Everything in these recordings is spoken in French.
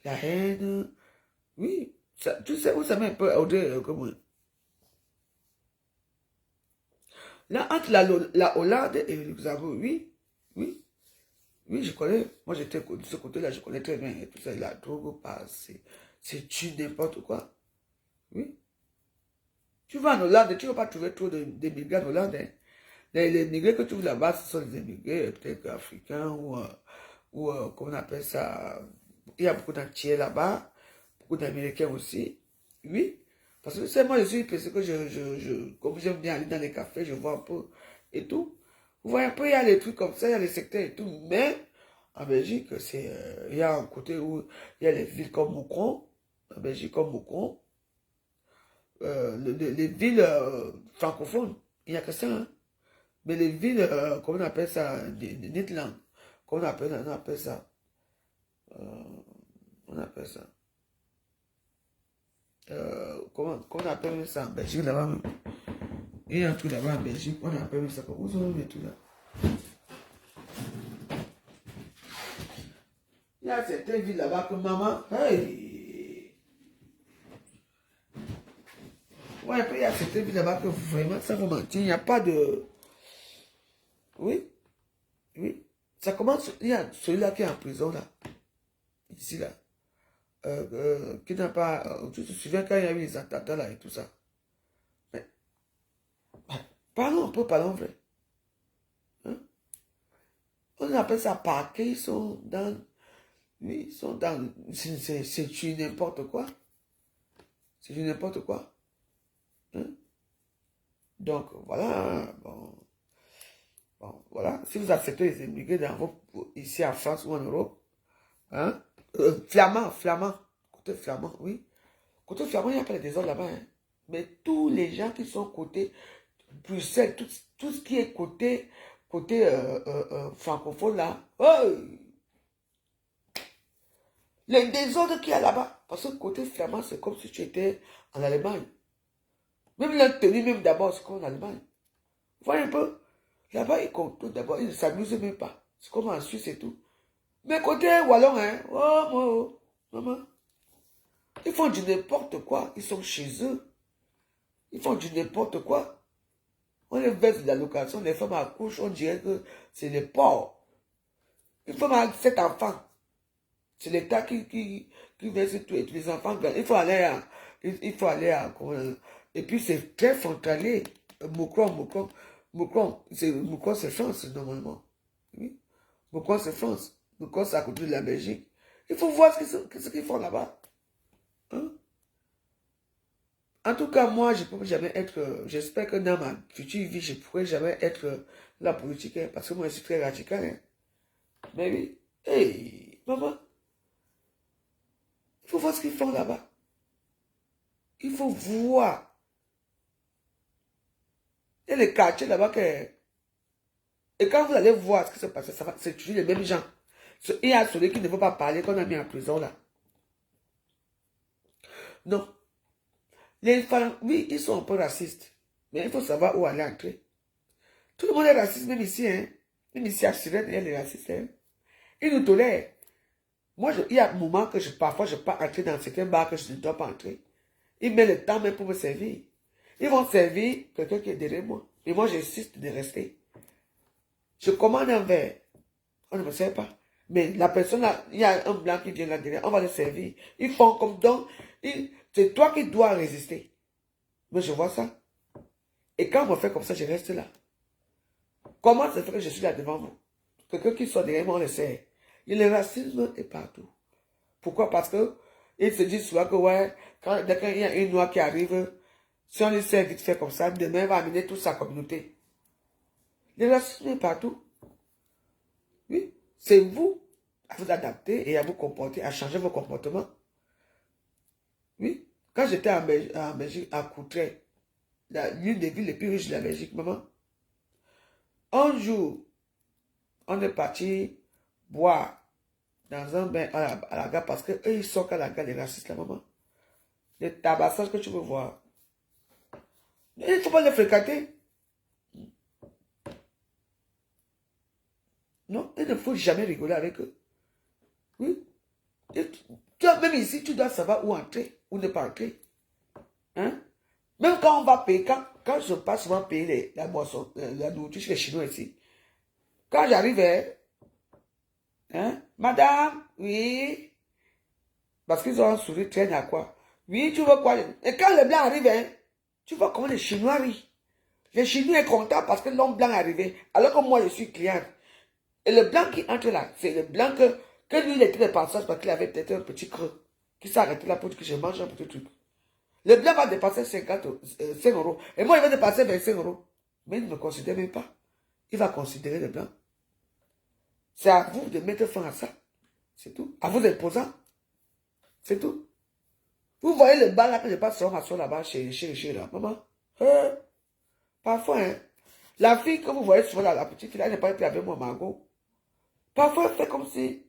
la haine. Oui, ça, tu sais où ça met un peu comme là, entre la Hollande et le Luxembourg, oui, oui, oui, je connais. Moi, j'étais de ce côté-là, je connais très bien. Et tout ça, la drogue passe, c'est tu n'importe quoi. Oui. Tu vas en Hollande, tu ne vas pas trouver trop d'immigrés en Hollande. Hein. Les immigrés que tu vois là-bas, ce sont des immigrés peut-être africains ou comment on appelle ça. Il y a beaucoup d'Antillais là-bas, beaucoup d'Américains aussi. Oui. Parce que c'est moi, je suis parce que comme j'aime bien aller dans les cafés, je vois un peu et tout. Vous voyez un peu, il y a les trucs comme ça, il y a les secteurs et tout. Mais en Belgique, il y a un côté où il y a les villes comme Moucron, en Belgique comme Moucron, les villes francophones, il n'y a que ça. Hein. Mais les villes, comment on appelle ça, des Netherlands, comment on appelle ça, on appelle ça, comment on appelle ça en Belgique là-bas même. Il y a un truc là-bas en Belgique, on appelle ça comme, où sont les trucs là? Il y a certaines villes là-bas que maman, hey! Ouais, après il y a certaines villes là-bas que vraiment, ça vous mentir, il n'y a pas de... Oui, oui. Ça commence, il y a celui-là qui est en prison là, ici là. Qui n'a pas... tu te souviens quand il y a eu les attentats là et tout ça. Mais, parlons un peu, parlons vrai. Hein? On appelle ça parquet, ils sont dans... Oui, ils sont dans... C'est du n'importe quoi. C'est du n'importe quoi. Hein? Donc, voilà. Bon, bon, voilà. Si vous acceptez les immigrés ici en France ou en Europe, hein? Flamand. Côté flamand, oui. Côté flamand, il n'y a pas de désordre là-bas. Hein? Mais tous les gens qui sont côté Bruxelles, tout ce qui est côté francophone là, oh, les désordres qu'il y a là-bas. Parce que côté flamand, c'est comme si tu étais en Allemagne. Même la tenue, même d'abord, c'est comme en Allemagne. Vous voyez un peu? Là-bas, ils comptent d'abord, ils ne s'amusent même pas. C'est comme en Suisse et tout. Mais côté Wallon, hein, oh, maman, ils font du n'importe quoi. Ils sont chez eux. Ils font du n'importe quoi. On les verse de la location, les femmes accouchent, on dirait que c'est les pauvres. Une femme a 7 enfants. C'est l'État qui verse tout et tous les enfants. Il faut aller à... Il faut aller à... Et puis c'est très frontalier. Moucron, c'est France normalement. Oui. Moucron c'est France. Moucron c'est à côté de la Belgique. Il faut voir ce qu'ils font là-bas. Hein? En tout cas, moi, je ne peux jamais être... J'espère que dans ma future vie, je ne pourrai jamais être la politique. Hein, parce que moi, je suis très radical. Hein. Mais oui. Hey, maman. Il faut voir ce qu'ils font là-bas. Il faut voir. Il y a les quartiers là-bas que... Et quand vous allez voir ce qui se passe, c'est toujours les mêmes gens. Il y a celui qui ne veut pas parler, qu'on a mis en prison là. Non. Les femmes, oui, ils sont un peu racistes. Mais il faut savoir où aller entrer. Tout le monde est raciste, même ici. Hein. Même ici à Sirène, il y a les racistes. Hein. Ils nous tolèrent. Moi, il y a un moment que parfois je ne peux pas entrer dans certains bars que je ne dois pas entrer. Ils mettent le temps même pour me servir. Ils vont servir quelqu'un qui est derrière moi. Et moi, j'insiste de rester. Je commande un verre. On ne me sert pas. Mais la personne là, il y a un blanc qui vient là derrière. On va le servir. Ils font comme donc. C'est toi qui dois résister. Mais je vois ça. Et quand on me fait comme ça, je reste là. Comment ça fait que je suis là devant vous? Quelqu'un qui soit derrière moi, on le sert. Et le racisme est partout. Pourquoi? Parce que ils se disent souvent que ouais, dès qu'il y a une noix qui arrive, si on le sert vite fait comme ça, demain va amener toute sa communauté. Le racisme est partout. Oui, c'est vous à vous adapter et à vous comporter, à changer vos comportements. Oui, quand j'étais en Belgique, à Courtrai, l'une des villes les plus riches de la Belgique, maman, un jour, on est parti boire dans un bain à la gare parce qu'eux, ils sont à la gare, les racistes, la maman. Les tabassages que tu veux voir. Il ne faut pas les fréquenter. Non, il ne faut jamais rigoler avec eux. Oui. même ici, tu dois savoir où entrer, où ne pas entrer. Hein? Même quand on va payer, quand je passe souvent payer la boisson, la nourriture chez les Chinois ici, quand j'arrive, hein, madame, oui, parce qu'ils ont un sourire traîne à quoi? Oui, tu veux quoi? Et quand le blanc arrive, hein, tu vois comment les Chinois rient. Les Chinois sont contents parce que l'homme blanc est arrivé, alors que moi, je suis cliente. Et le blanc qui entre là, c'est le blanc que lui, il était de passage parce qu'il avait peut-être un petit creux, qui s'est arrêté là pour dire que je mange un petit truc. Le blanc va dépasser 5 euros. Et moi, il va dépasser 25 euros. Mais il ne me considère même pas. Il va considérer le blanc. C'est à vous de mettre fin à ça. C'est tout. À vous d'imposant. C'est tout. Vous voyez le bas là que je passe sur ma soeur là-bas chez là. Maman. Parfois, hein, la fille que vous voyez souvent là, la petite fille, elle n'est pas plus avec moi, Margot. Parfois, elle fait comme si.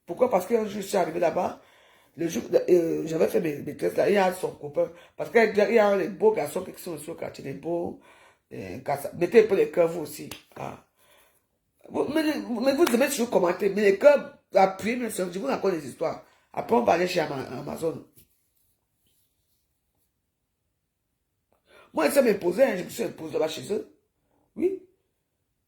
Pourquoi? Parce qu'un jour, je suis arrivé là-bas. Le jour, j'avais fait mes tests là, il y a son copain. Parce qu'il y a les beaux garçons qui sont sur le quartier, les beaux. Mettez un peu les cœurs, vous aussi. Ah. Mais vous devez toujours commenter. Mais les cœurs, appuyez, mais je vous raconte des histoires. Après, on va aller chez Amazon. Moi, elle s'est m'imposé, hein, je me suis imposé là-bas chez eux. Oui.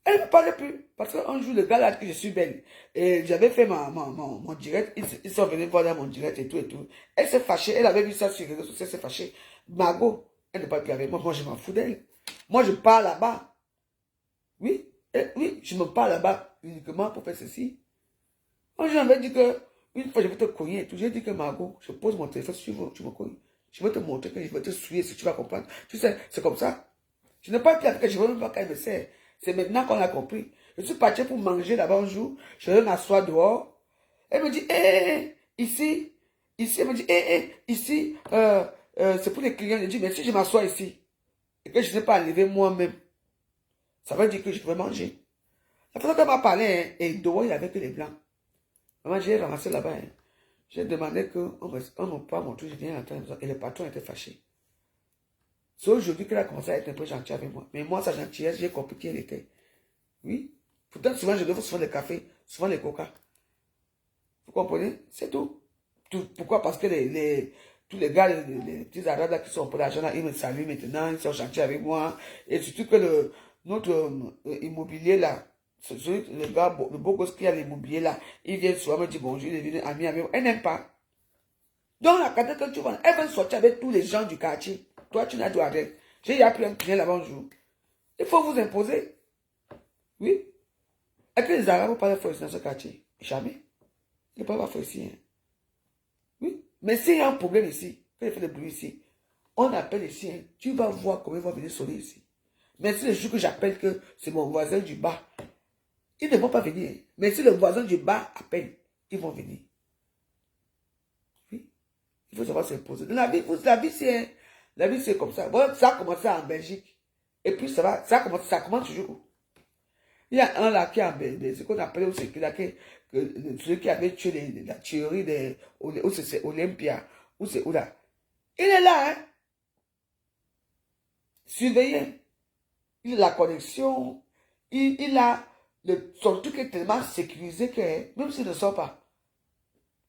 Elle ne me parlait plus. Parce qu'un jour, le gars là, que je suis belle, et j'avais fait mon direct, ils sont venus voir dans mon direct et tout et tout. Elle s'est fâchée, elle avait vu ça sur les réseaux sociaux, elle s'est fâchée. Margot, elle ne parle plus avec moi, moi je m'en fous d'elle. Moi je pars là-bas. Oui, oui, je me pars là-bas uniquement pour faire ceci. Moi j'avais dit que, une fois je vais te cogner et tout, j'ai dit que Margot, je pose mon téléphone, si tu me cognes. Je vais te montrer que je vais te souiller si tu vas comprendre. Tu sais, c'est comme ça. Je n'ai pas été avec elle, je ne veux même pas qu'elle me sert. C'est maintenant qu'on a compris. Je suis parti pour manger là-bas un jour. Je vais m'asseoir dehors. Elle me dit, ici, elle me dit, ici, c'est pour les clients. Je dis, mais si je m'assois ici, et que je n'ai pas enlevé moi-même, ça veut dire que je peux manger. La fois qu'elle m'a parlé, hein, et dehors, il n'y avait que les blancs. Maman, j'ai ramassé là-bas. Hein. J'ai demandé qu'on me parle mon truc, je viens entendre. Et le patron était fâché. C'est aujourd'hui qu'elle a commencé à être un peu gentille avec moi. Mais moi, sa gentillesse, j'ai compris qui elle était. Oui. Pourtant, souvent, je donne souvent le café, souvent les coca. Vous comprenez? C'est tout. Pourquoi? Parce que tous les gars, les petits arabes là, qui sont pour l'argent, ils me saluent maintenant, ils sont gentils avec moi. Et surtout que notre immobilier là, le gars, le beau gosse qui a l'immobilier là, il vient souvent me dire bonjour, il est venu ami avec moi. Elle n'aime pas. Donc, la carte que tu vois, elle veut sortir avec tous les gens du quartier. Toi, tu n'as droit avec. J'ai appris un client là-bas un jour. Il faut vous imposer. Oui. Est-ce que les Arabes parlent fort dans ce quartier? Jamais. Ils ne parlent pas fort ici. Hein. Oui. Mais s'il y a un problème ici, quand il fait le bruit ici, on appelle ici. Hein. Tu vas voir comment ils vont venir sonner ici. Mais si le jour que j'appelle que c'est mon voisin du bas, ils ne vont pas venir. Hein. Mais si le voisin du bas appelle, ils vont venir. Oui. Il faut savoir s'imposer. La vie, c'est comme ça. Bon, ça a commencé en Belgique. Et puis ça commence toujours. Il y a un là qui a ce qu'on appelait aussi, celui qui avait tué la théorie de c'est Olympia, où c'est où là. Il est là, hein. Surveillé. Il a la connexion. Il a son truc est tellement sécurisé que même s'il ne sort pas,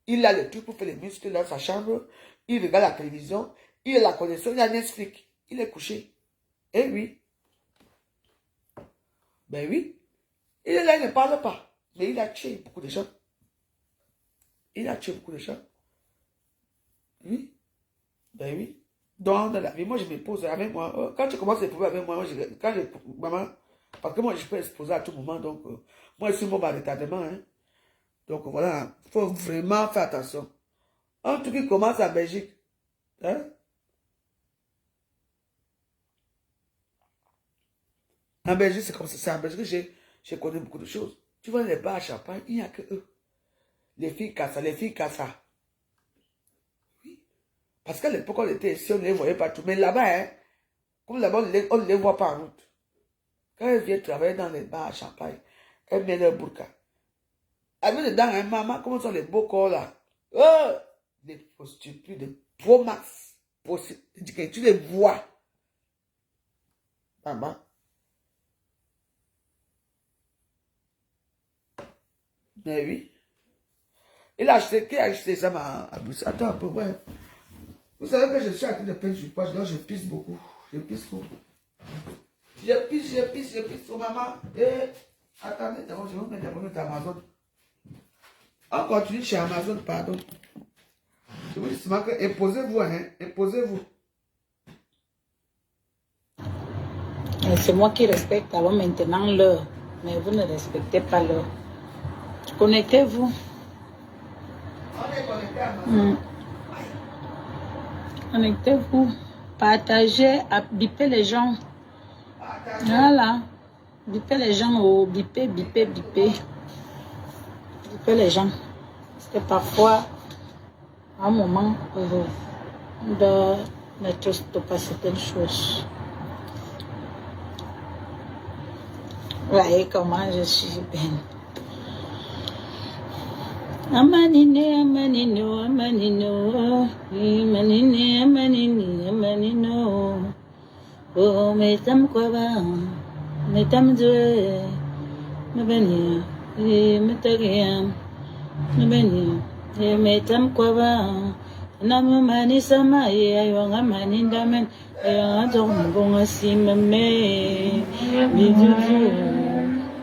il a le truc pour faire les muscles dans sa chambre. Il regarde la télévision. Il a la connexion. Il a Netflix. Il est couché. Eh oui. Ben oui. Il est là, il ne parle pas. Mais il a tué beaucoup de gens. Il a tué beaucoup de gens. Oui. Ben oui. Donc, dans la vie, moi, je me pose avec moi. Quand tu commences à éprouver avec moi, maman, parce que moi, je peux exposer à tout moment. Donc, moi, je suis mon retardement. Hein. Donc, voilà. Il faut vraiment faire attention. Un truc qui commence en Belgique. Hein? En Belgique, c'est comme ça. C'est en Belgique que j'ai connu beaucoup de choses. Tu vois, les bars à champagne, il n'y a que eux. Les filles cassent, les filles cassent. Oui. Parce qu'à l'époque, on était ici, on ne les voyait pas tout. Mais là-bas, hein, comme là-bas, on ne les voit pas en route. Quand elles viennent travailler dans les bars à champagne, elles mettent leur burqa. Elles mettent dedans, hein, maman, comment sont les beaux corps là? Oh! Des prostituées, des pro max. Tu les vois. Maman. Mais oui. Il a acheté, qui a acheté ça à Bruxelles? Attends un peu, ouais. Vous savez que je suis en train de peindre sur poche, donc je pisse beaucoup. Je pisse beaucoup. Je pisse sur maman. Et attendez, d'abord, je vais vous mettre d'abord sur Amazon. On continue chez Amazon, pardon. Je vous dis seulement que imposez-vous, hein, imposez-vous. C'est moi qui respecte alors maintenant l'heure, mais vous ne respectez pas l'heure. Connectez-vous. On est connecté à Amazon. Connectez-vous. Partagez, bipez les gens. Partagez. Voilà. Bipez les gens. Oh, bipez. Bipez les gens. Parce que parfois, à un moment, on doit mettre stop à certaines choses. Voyez comment je suis belle. Amanine, amanino, amanino, amanine, amanini, amanino. Oh, metam quoi va, metam Dieu, me bénir, et me taguer, me bénir, et metam quoi va. Namu mani sama ye ayonga mani ndamen ayonga dong bonga si meme bidudu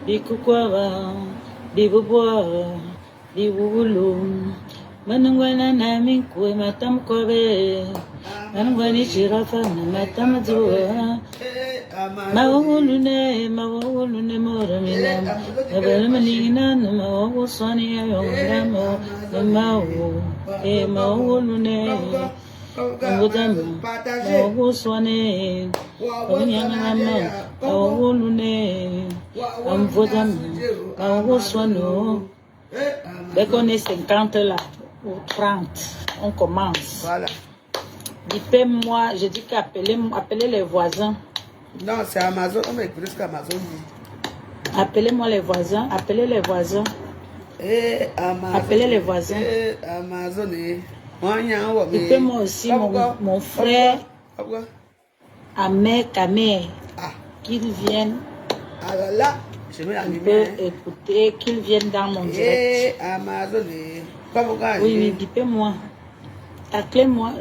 bikukwara bibubwa bibulu manungwana nami kwe matam kobe manungwani chirafa na matam zuwa mawulune moramina abalmanina na mawusani ayonga mo mawu mawulune ngudama mawuswane onyangama mawulune amvodama mawuswano. Dès qu'on est 50 là, ou 30, on commence. Voilà. Dites-moi, je dis qu'appelez les voisins. Non, c'est Amazon, on va écouter ce qu'Amazon dit. Appelez-moi les voisins, appelez les voisins. Amazon, appelez les voisins. Amazon, Dites-moi aussi mon frère, Ahmed Kamer, qu'il vienne. Alors là, je vais l'animer. Écouter, qu'il vienne dans mon direct. Amazon, oui, dites-moi. Taquez-moi,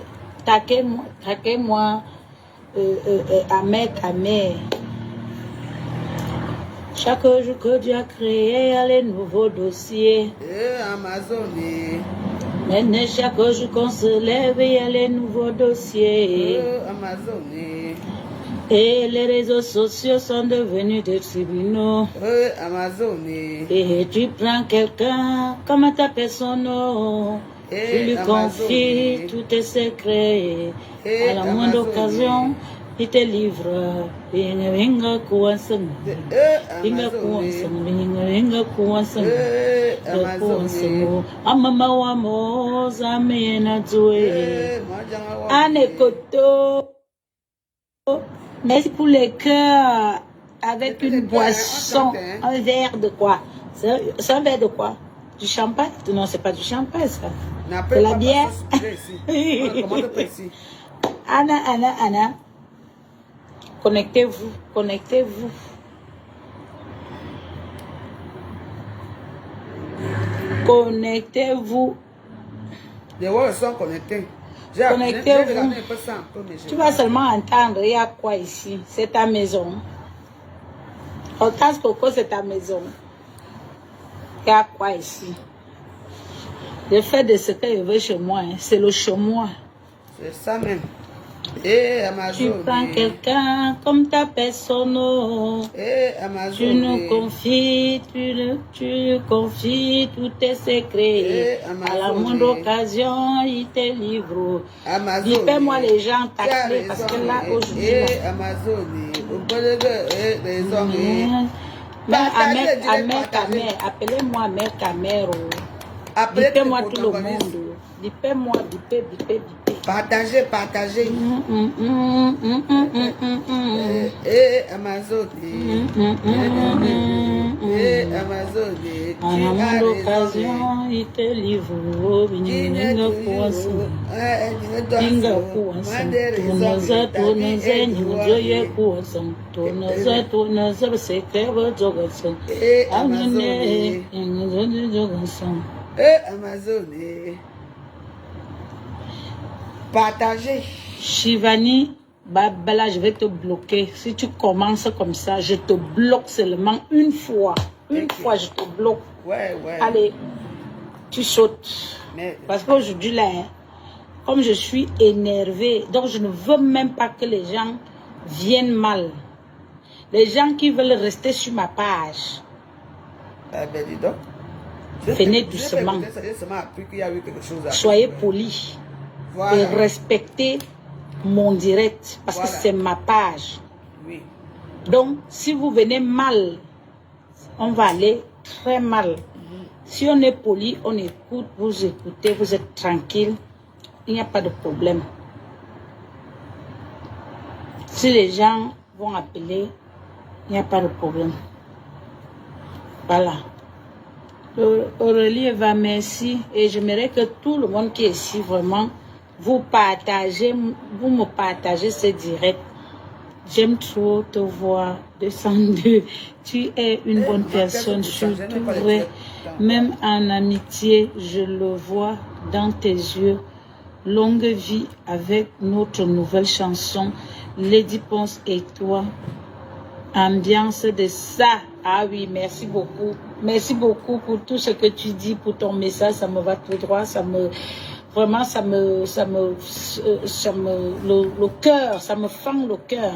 Ahmed Kamer. Chaque jour que Dieu a créé, il y a les nouveaux dossiers. Amazon. Maintenant, chaque jour qu'on se lève, il y a les nouveaux dossiers. Amazon. Et les réseaux sociaux sont devenus des tribunaux. Amazon. Et tu prends quelqu'un comme ta personne. Tu lui confies tous tes secrets. À la moindre occasion, il te livre. Vinga kuwasan. Vinga kuwasan. Amama wa moza mena zwe. Ane koto. Merci pour les cœurs avec une boisson, un verre de quoi? C'est un verre de quoi? Du champagne? Non, c'est pas du champagne ça. C'est la bière. Anna. Connectez-vous. Les voix sont connectés. Connectez-vous. Tu vas seulement entendre, il y a quoi ici? C'est ta maison. Otas Coco, c'est ta maison. Il y a quoi ici? Je fais de ce que je veux chez moi. C'est le chez moi. C'est ça même. Amazon. Tu prends quelqu'un comme ta personne. Amazon. Tu nous confies, tu lui confies tous tes secrets. À la moindre occasion, il te livre. Dis-moi les gens taclés parce que là, aujourd'hui. Amazon. Ahmed Kamer, appelez-moi Ahmed Kamer. Dites-moi tout le monde. Dites-moi. Partagez. Amazon. Amazon. À la moindre occasion, il te livre. Amazon. Partagez. Shivani, Babala, je vais te bloquer. Si tu commences comme ça, je te bloque seulement une fois. Une fois, je te bloque. Ouais. Allez, tu sautes. Mais... Parce qu'aujourd'hui, là, hein, comme je suis énervée, donc je ne veux même pas que les gens viennent mal. Les gens qui veulent rester sur ma page. Ah ben dis donc. Venez doucement. Soyez polis. Voilà. Et respectez mon direct. Parce que c'est ma page. Oui. Donc, si vous venez mal, on va aller très mal. Si on est poli, on écoute, vous écoutez, vous êtes tranquille. Il n'y a pas de problème. Si les gens vont appeler, il n'y a pas de problème. Voilà. Aurélie Eva, merci. Et j'aimerais que tout le monde qui est ici, vraiment, vous me partagez ce direct. J'aime trop te voir, 202. Tu es une bonne personne, surtout vrai. Même en amitié, je le vois dans tes yeux. Longue vie avec notre nouvelle chanson, Lady Ponce et toi. Ambiance de ça. Ah oui, merci beaucoup. Merci beaucoup pour tout ce que tu dis, pour ton message. Ça me va tout droit. Vraiment, le cœur, ça me fend le cœur.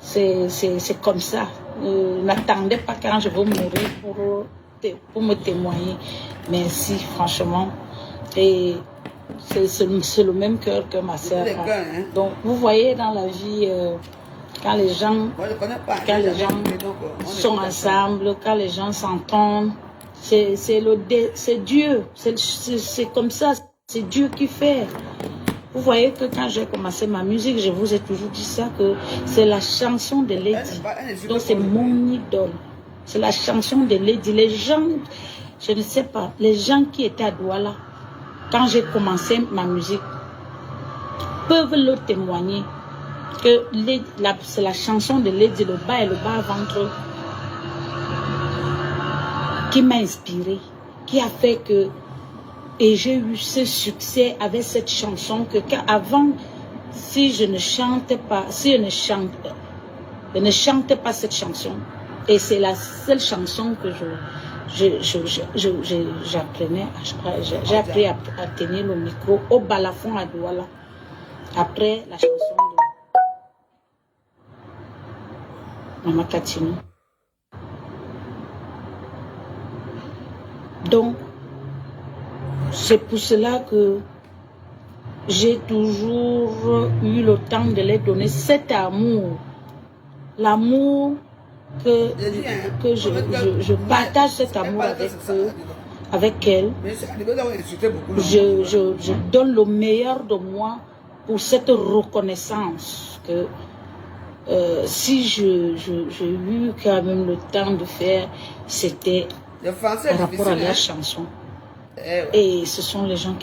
C'est comme ça. N'attendez pas quand je vais mourir pour me témoigner. Merci, franchement. Et c'est le même cœur que ma sœur. Hein? Donc, vous voyez dans la vie, quand les gens sont ensemble, quand les gens s'entendent, c'est Dieu. C'est comme ça. C'est Dieu qui fait. Vous voyez que quand j'ai commencé ma musique, je vous ai toujours dit ça, que c'est la chanson de Lady. Donc c'est mon idole. C'est la chanson de Lady. Les gens, je ne sais pas, les gens qui étaient à Douala, quand j'ai commencé ma musique, peuvent le témoigner que c'est la chanson de Lady, le bas et le bas-ventre, qui m'a inspiré, qui a fait que et j'ai eu ce succès avec cette chanson que avant, si je ne chantais pas, je ne chantais pas cette chanson. Et c'est la seule chanson que j'apprenais. J'ai appris à tenir le micro au balafon à Douala. Après la chanson de Mama Katino. Donc, c'est pour cela que j'ai toujours eu le temps de les donner cet amour. L'amour que je partage cet amour avec eux, avec elles. Je donne le meilleur de moi pour cette reconnaissance que si j'ai eu quand même le temps de faire, c'était par rapport à la chanson. Et ce sont les gens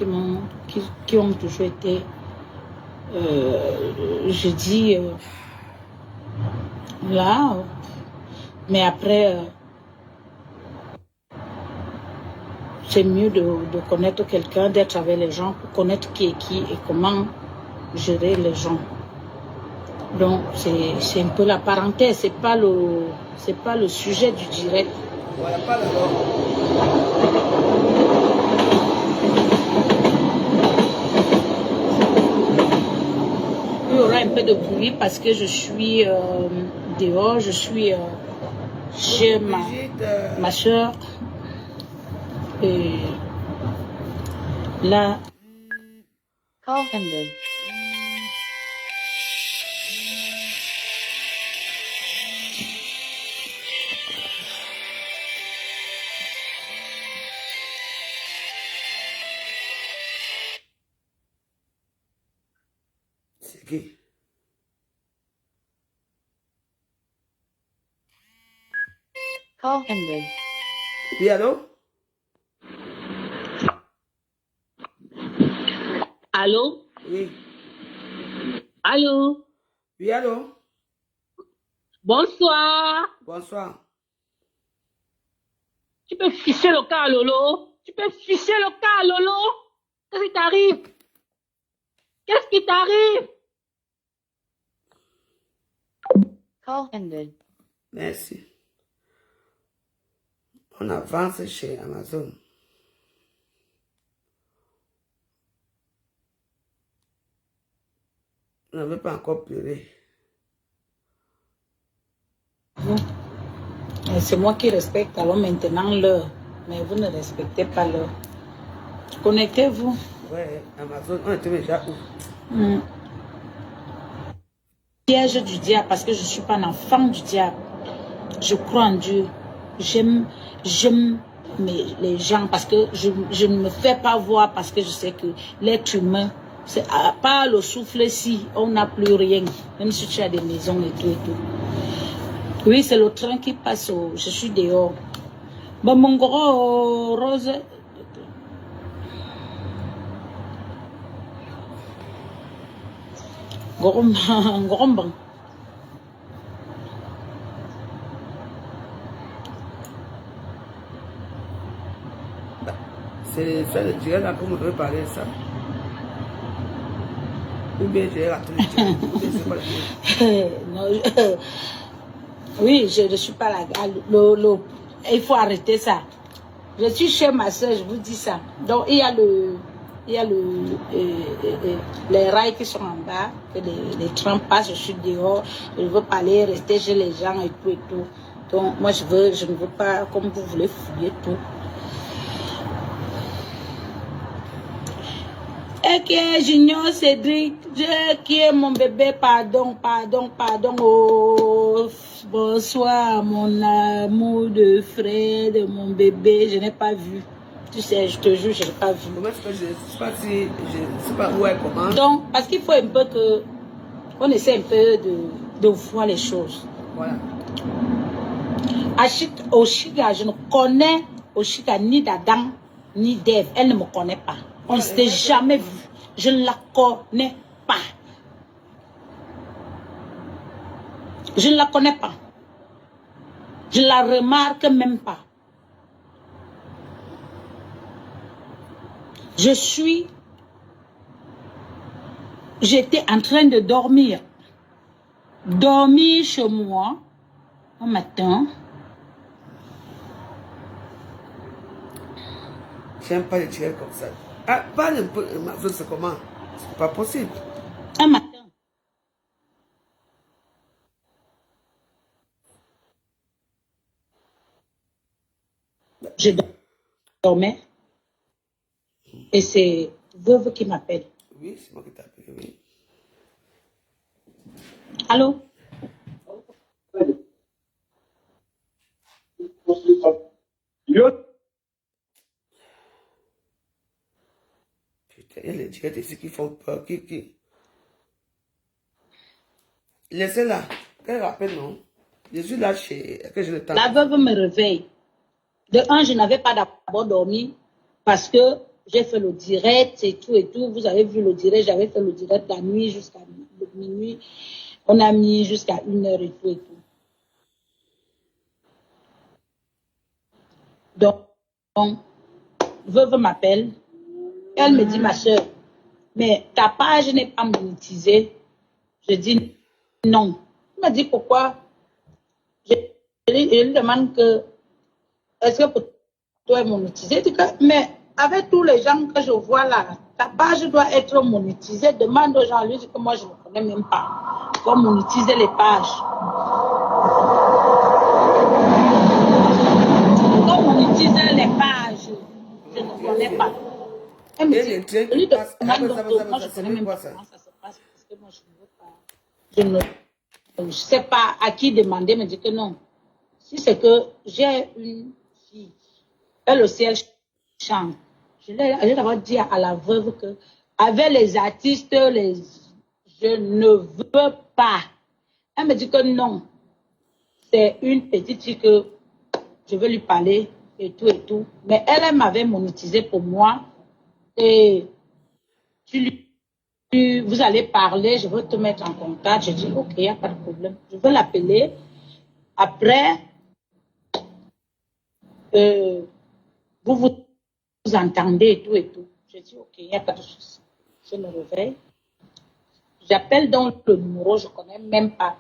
qui ont toujours été, je dis, là. Mais après, c'est mieux de connaître quelqu'un, d'être avec les gens, pour connaître qui est qui et comment gérer les gens. Donc, c'est un peu la parenthèse, c'est pas le sujet du direct. Voilà, pas il y aura un peu de bruit parce que je suis dehors, je suis chez ma soeur. Et là, call ended. C'est qui? Call ended. Oui, allô? Allô? Oui. Allô? Oui, allô? Bonsoir. Bonsoir. Tu peux ficher le cas, Lolo? Tu peux ficher le cas, Lolo. Qu'est-ce qui t'arrive? Qu'est-ce qui t'arrive? Call ended. Merci. On avance chez Amazon. On n'avait pas encore pleuré. C'est moi qui respecte alors maintenant l'heure. Mais vous ne respectez pas l'heure. Connectez-vous. Ouais, Amazon, on était déjà où? Piège du diable parce que je ne suis pas un enfant du diable. Je crois en Dieu. J'aime les gens parce que je ne me fais pas voir parce que je sais que l'être humain, c'est à part le souffle si on n'a plus rien. Même si tu as des maisons et tout et tout. Oui, c'est le train qui passe. Je suis dehors. Bon, mon gros Rose. Goromban. C'est ça le dieu là comme on veut parler de ça. Ou bien j'ai raté le dieu. Ou bien c'est pas le dieu. Oui, je ne suis pas là. Il faut arrêter ça. Je suis chez ma soeur, je vous dis ça. Donc, il y a les rails qui sont en bas, que les trains passent, je suis dehors, je veux parler, rester chez les gens et tout et tout. Donc, moi, je ne veux pas, comme vous voulez, fouiller tout. Et qui est Junior Cédric, qui est mon bébé, pardon. Oh, bonsoir, mon amour de frère, de mon bébé, je n'ai pas vu. Tu sais, je te jure, je n'ai pas vu. Je ne sais pas où elle commence. Donc, parce qu'il faut un peu que, on essaie un peu de voir les choses. Voilà. Oshiga, je ne connais Oshiga ni d'Adam, ni d'Ève. Elle ne me connaît pas. On ne s'est jamais vu. Je ne la connais pas. Je ne la connais pas. Je ne la remarque même pas. J'étais en train de dormir. Dormir chez moi un matin. J'aime pas les tirer comme ça. Ah, parle un peu, c'est comment? C'est pas possible. Un matin. Je dormais. Et c'est Veuve qui m'appelle. Oui, c'est moi qui t'appelle, oui. Allô? Putain, il y a les directs ici qui font peur. Laissez-la. Qu'elle rappelle, non? Je suis là chez... Que je le temps. La veuve me réveille. De un, je n'avais pas d'abord dormi parce que j'ai fait le direct et tout et tout. Vous avez vu le direct, j'avais fait le direct la nuit jusqu'à minuit. On a mis jusqu'à 1h et tout et tout. Donc veuve m'appelle. Elle me dit, ma soeur, mais ta page n'est pas monétisée. Je dis non. Elle m'a dit pourquoi. Je lui demande que est-ce que pour toi est monétisé? Je dis que, mais avec tous les gens que je vois là, ta page doit être monétisée. Demande aux gens, lui dit que moi je ne connais même pas. Il faut monétiser les pages. Il faut monétiser les pages. Je ne connais pas. Elle me dit, lui demande donc, moi je ne connais même pas comment ça se passe. Parce que moi je ne veux pas. Je ne sais pas à qui demander, me dit que non. Si c'est que j'ai une fille, elle aussi elle chante. Je l'ai d'abord dit à la veuve que avec les artistes, je ne veux pas. Elle me dit que non. C'est une petite fille que je veux lui parler et tout et tout. Mais elle m'avait monétisé pour moi. Et vous allez parler, je veux te mettre en contact. Je dis, ok, il n'y a pas de problème. Je veux l'appeler. Après, vous entendez et tout et tout. Je dis, ok, il n'y a pas de souci. Je me réveille. J'appelle donc le numéro, je ne connais même pas.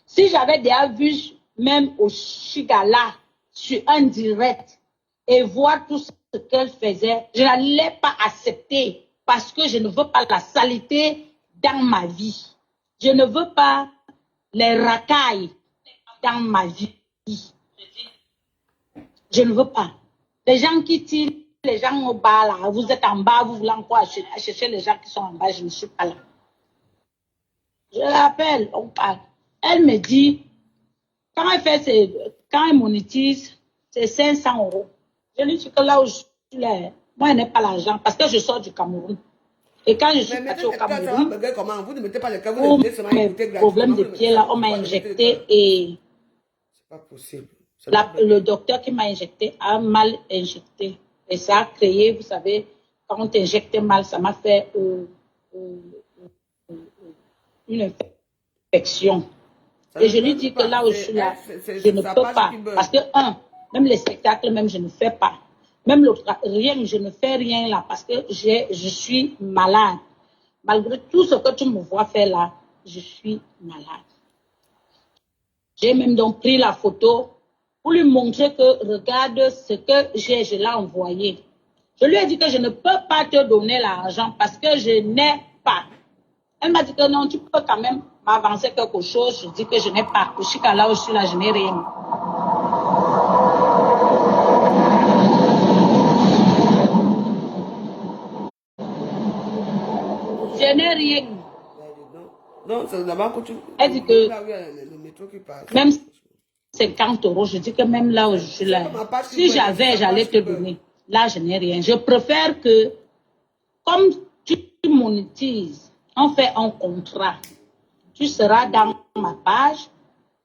Si j'avais déjà vu, même au Chigala, sur un direct, et voir tout ce qu'elle faisait, je n'allais pas accepter parce que je ne veux pas la saleté dans ma vie. Je ne veux pas les racailles dans ma vie. Je ne veux pas. Les gens qui tirent, les gens au bas là, vous êtes en bas, vous voulez encore chercher les gens qui sont en bas, je ne suis pas là. Je l'appelle, on parle. Elle me dit, quand elle monétise, c'est 500 €. Je lui dis que là où je suis là, moi, je n'ai pas l'argent parce que je sors du Cameroun. Et quand je suis partie au Cameroun, vous ne mettez pas le cas, vous pour le mettez seulement mes écouter problèmes de gratuitement. pied là, on m'a injecté et C'est pas possible. le docteur qui m'a injecté a mal injecté. Et ça a créé, vous savez, quand on t'injecte mal, ça m'a fait une infection. Et je lui dis que là où je suis là, je ne peux pas. Parce que, même les spectacles, même je ne fais pas. Même rien, je ne fais rien là parce que je suis malade. Malgré tout ce que tu me vois faire là, je suis malade. J'ai même donc pris la photo pour lui montrer que regarde ce que je l'ai envoyé. Je lui ai dit que je ne peux pas te donner l'argent parce que je n'ai pas. Elle m'a dit que non, tu peux quand même m'avancer quelque chose. Je dis que je n'ai pas. Je suis là où je suis là, je n'ai rien. Je n'ai rien. Non, c'est là-bas que tu... Elle dit que même 50 €, je dis que même là où je suis là, si j'avais, j'allais te donner. Là, je n'ai rien. Je préfère que, comme tu monétises, on fait un contrat. Tu seras dans ma page.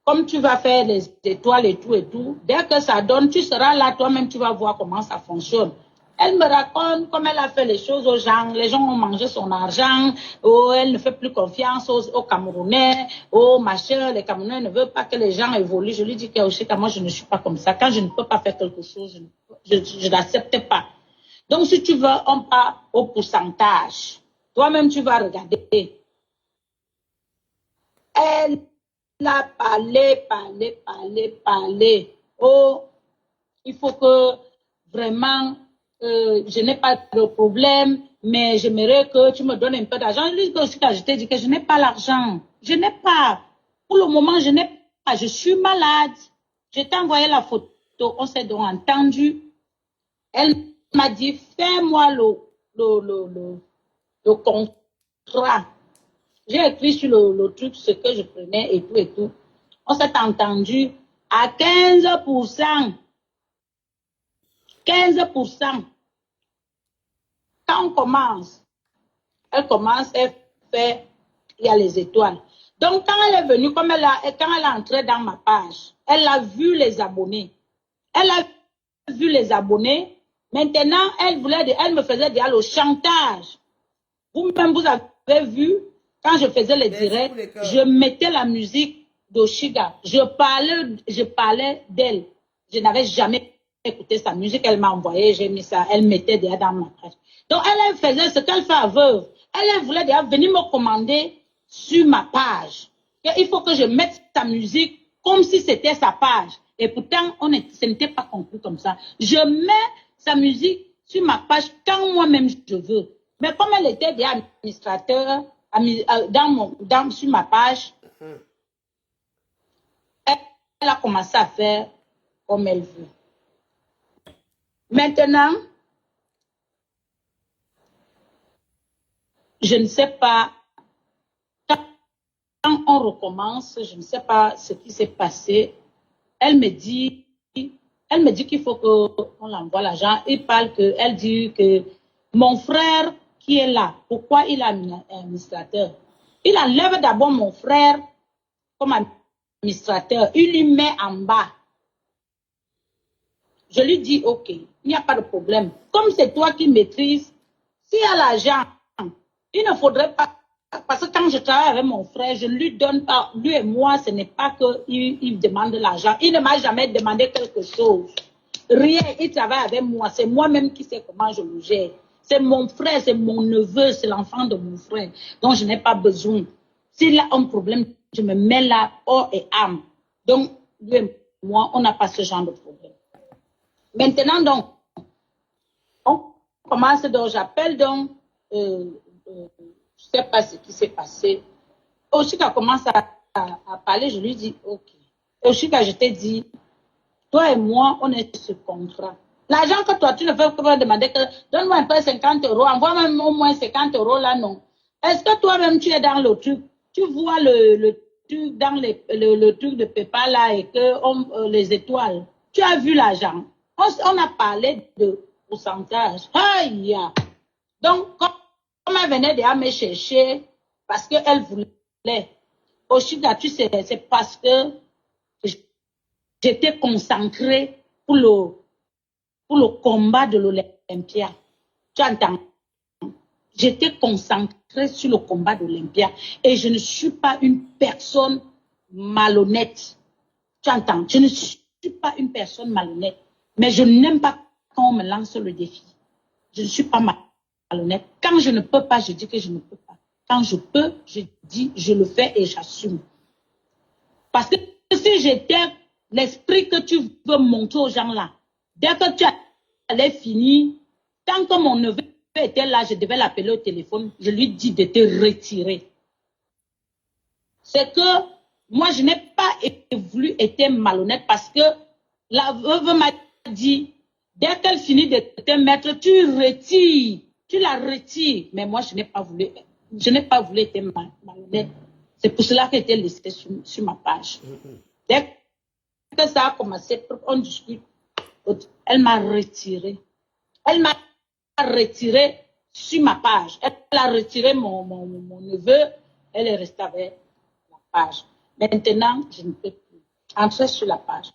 Comme tu vas faire les étoiles et tout, dès que ça donne, tu seras là, toi-même, tu vas voir comment ça fonctionne. Elle me raconte comment elle a fait les choses aux gens. Les gens ont mangé son argent. Oh, elle ne fait plus confiance aux Camerounais. Oh, machin, les Camerounais ne veulent pas que les gens évoluent. Je lui dis que moi, je ne suis pas comme ça. Quand je ne peux pas faire quelque chose, je n'accepte pas. Donc, si tu veux, on part au pourcentage. Toi-même, tu vas regarder. Elle a parlé. Oh, il faut que vraiment, je n'ai pas de problème, mais j'aimerais que tu me donnes un peu d'argent. Je lui dis aussi que je t'ai dit que je n'ai pas l'argent. Je n'ai pas. Pour le moment, je n'ai pas. Je suis malade. Je t'ai envoyé la photo. On s'est donc entendu. Elle m'a dit, fais-moi le contrat. J'ai écrit sur le truc ce que je prenais et tout. On s'est entendu à 15%. 15%. Quand on commence, elle fait, il y a les étoiles. Donc, quand elle est venue, quand elle est entrée dans ma page, elle a vu les abonnés. Elle a vu les abonnés. Maintenant, elle me faisait dire le chantage. Vous-même, vous avez vu, quand je faisais les directs, je mettais la musique d'Oshiga. Je parlais d'elle. Je n'avais jamais écouté sa musique. Elle m'a envoyé, j'ai mis ça. Elle mettait déjà dans ma page. Donc, elle faisait ce qu'elle fait à Veuve. Elle voulait déjà venir me commander sur ma page. Il faut que je mette sa musique comme si c'était sa page. Et pourtant, ce n'était pas compris comme ça. Je mets sa musique sur ma page quand moi-même je veux. Mais comme elle était déjà administrateur sur ma page, elle a commencé à faire comme elle veut. Maintenant, je ne sais pas, quand on recommence, je ne sais pas ce qui s'est passé. Elle me dit qu'il faut qu'on l'envoie l'argent. Elle dit que mon frère qui est là, pourquoi il est administrateur? Il enlève d'abord mon frère comme administrateur. Il lui met en bas. Je lui dis, ok, il n'y a pas de problème. Comme c'est toi qui maîtrises, s'il y a l'argent, il ne faudrait pas. Parce que quand je travaille avec mon frère, je ne lui donne pas. Lui et moi, ce n'est pas qu'il demande l'argent. Il ne m'a jamais demandé quelque chose. Rien, il travaille avec moi. C'est moi-même qui sais comment je le gère. C'est mon frère, c'est mon neveu, c'est l'enfant de mon frère. Donc, je n'ai pas besoin. S'il a un problème, je me mets là, hors et âme. Donc, lui et moi, on n'a pas ce genre de problème. Maintenant, donc, on commence, donc, j'appelle donc, je ne sais pas ce qui s'est passé. Oshika commence à parler, je lui dis, ok. Oshika, je t'ai dit, toi et moi, on est sur contrat. L'argent que toi, tu ne veux pas demander que donne-moi un peu 50 €, envoie même au moins 50 € là, non. Est-ce que toi-même, tu es dans le truc, tu vois le truc dans le truc de PayPal là et que les étoiles, tu as vu l'argent. On a parlé de pourcentage. Aïe! Donc, comme elle venait déjà me chercher, parce qu'elle voulait, Oshika, tu sais, c'est parce que j'étais concentrée pour le combat de l'Olympia. Tu entends? J'étais concentrée sur le combat de l'Olympia et je ne suis pas une personne malhonnête. Tu entends? Je ne suis pas une personne malhonnête, mais je n'aime pas quand on me lance le défi. Je ne suis pas malhonnête. Quand je ne peux pas, je dis que je ne peux pas. Quand je peux, je dis, je le fais et j'assume. Parce que si j'étais l'esprit que tu veux montrer aux gens là, dès que tu allais finir, tant que mon neveu était là, je devais l'appeler au téléphone, je lui dis de te retirer. C'est que moi, je n'ai pas voulu être malhonnête parce que la veuve m'a dit, dès qu'elle finit de te mettre, tu retires, tu la retires. Mais moi, je n'ai pas voulu être malhonnête. C'est pour cela qu'elle était laissée sur ma page. Dès que ça a commencé, on discute, elle m'a retiré. Elle m'a retiré sur ma page. Elle a retiré mon neveu, elle est restée avec la page. Maintenant, je ne peux plus entrer sur la page.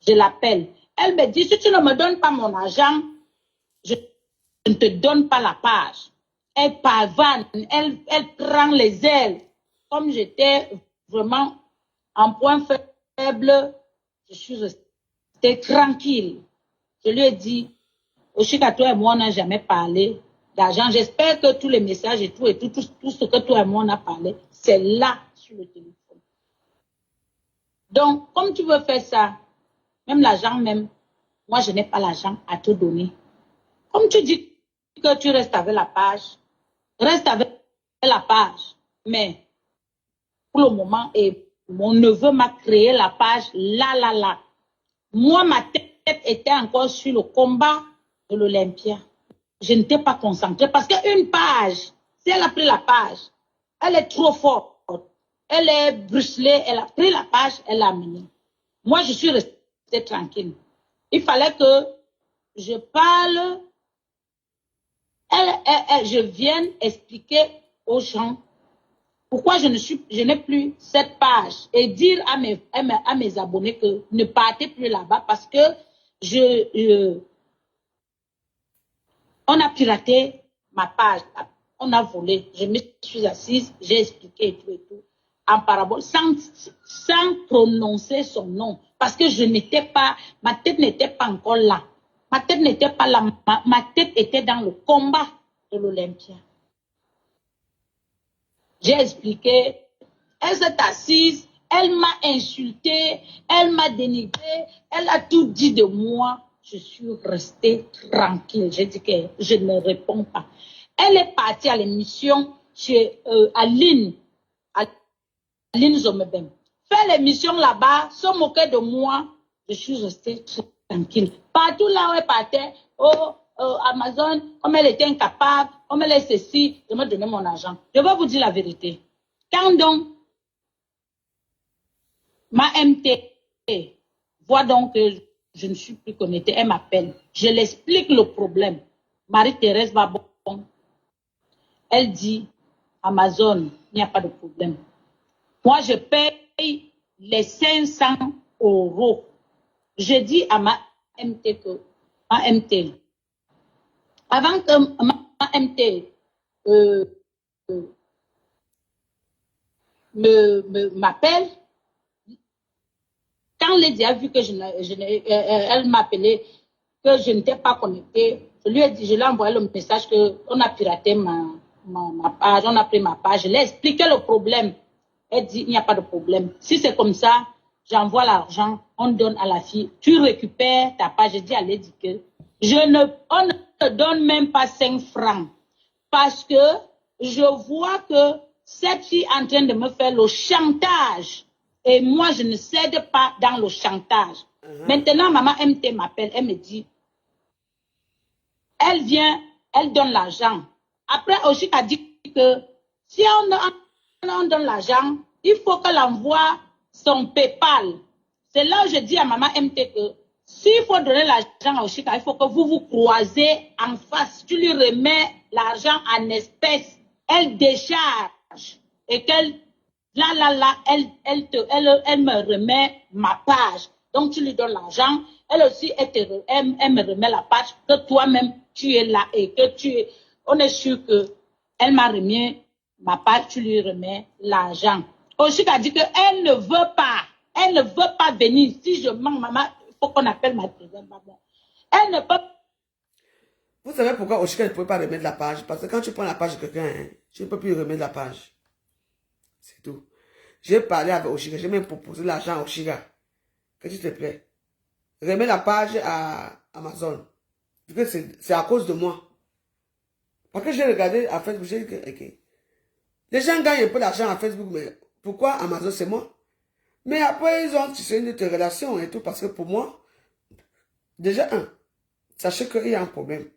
Je l'appelle. Elle me dit, si tu ne me donnes pas mon argent, je ne te donne pas la page. Elle pavane, elle prend les ailes. Comme j'étais vraiment en point faible, je suis restée tranquille. Je lui ai dit, Oshika, toi et moi, on n'a jamais parlé d'argent. J'espère que tous les messages et tout ce que toi et moi, on a parlé, c'est là, sur le téléphone. Donc, comme tu veux faire ça, même l'argent même, moi, je n'ai pas l'argent à te donner. Comme tu dis que tu restes avec la page, reste avec la page. Mais, pour le moment, et mon neveu m'a créé la page là. Moi, ma tête était encore sur le combat de l'Olympia. Je n'étais pas concentrée parce qu'une page, si elle a pris la page, elle est trop forte. Elle est brucelée, elle a pris la page, elle l'a amenée. Moi, je suis restée tranquille. Il fallait que je parle, je vienne expliquer aux gens pourquoi je n'ai plus cette page et dire à mes abonnés que ne partez plus là-bas parce que on a piraté ma page, on a volé. Je me suis assise, j'ai expliqué et tout, en parabole, sans prononcer son nom, parce que ma tête n'était pas encore là. Ma tête n'était pas là, ma tête était dans le combat de l'Olympia. J'ai expliqué, elle s'est assise, elle m'a insulté, elle m'a dénigré, elle a tout dit de moi. Je suis restée tranquille. J'ai dit que je ne réponds pas. Elle est partie à l'émission chez Aline Zomebem. Faire l'émission là-bas, se moquer de moi, je suis restée tranquille. Partout là où elle partait, Amazon, comme elle était incapable, comme elle est ceci, de me donner mon argent. Je vais vous dire la vérité. Quand donc ma MT voit donc que je ne suis plus connectée, elle m'appelle. Je l'explique le problème. Marie-Thérèse va bon. Elle dit, Amazon, il n'y a pas de problème. Moi, je paye les 500 €. Je dis à ma MT que, avant que ma MT m'appelle, Quand Lady a vu que elle m'appelait, que je n'étais pas connectée, je lui ai dit, je lui ai envoyé le message qu'on a piraté ma page, on a pris ma page. Je lui ai expliqué le problème. Elle dit, il n'y a pas de problème. Si c'est comme ça, j'envoie l'argent, on donne à la fille, tu récupères ta page. Je dis à Lady que on ne donne même pas 5 francs. Parce que je vois que cette fille est en train de me faire le chantage. Et moi, je ne cède pas dans le chantage. Maintenant, maman MT m'appelle, elle me dit, elle vient, elle donne l'argent. Après, Oshik a dit que si on donne l'argent, il faut qu'elle envoie son PayPal. C'est là où je dis à maman MT que s'il faut donner l'argent à Oshika, il faut que vous vous croisez en face. Tu lui remets l'argent en espèces. Elle décharge. Et qu'elle, elle me remet ma page. Donc, tu lui donnes l'argent. Elle aussi, elle me remet la page que toi-même, tu es là et que on est sûr que elle m'a remis ma page, tu lui remets l'argent. Oshika a dit qu'elle ne veut pas. Elle ne veut pas venir. Si je manque, maman, il faut qu'on appelle ma présidente. Elle ne peut. Vous savez pourquoi Oshika ne pouvait pas remettre la page? Parce que quand tu prends la page de quelqu'un, hein, tu ne peux plus remettre la page. C'est tout. J'ai parlé avec Oshika, j'ai même proposé l'argent à Oshika. Que tu te plaît. Remets la page à Amazon. Parce que c'est à cause de moi. Parce que j'ai regardé à Facebook, j'ai dit que, ok. Les gens gagnent un peu d'argent à Facebook, mais pourquoi Amazon c'est moi? Mais après, ils ont tissé une autre relation et tout, parce que pour moi, déjà, sachez qu'il y a un problème.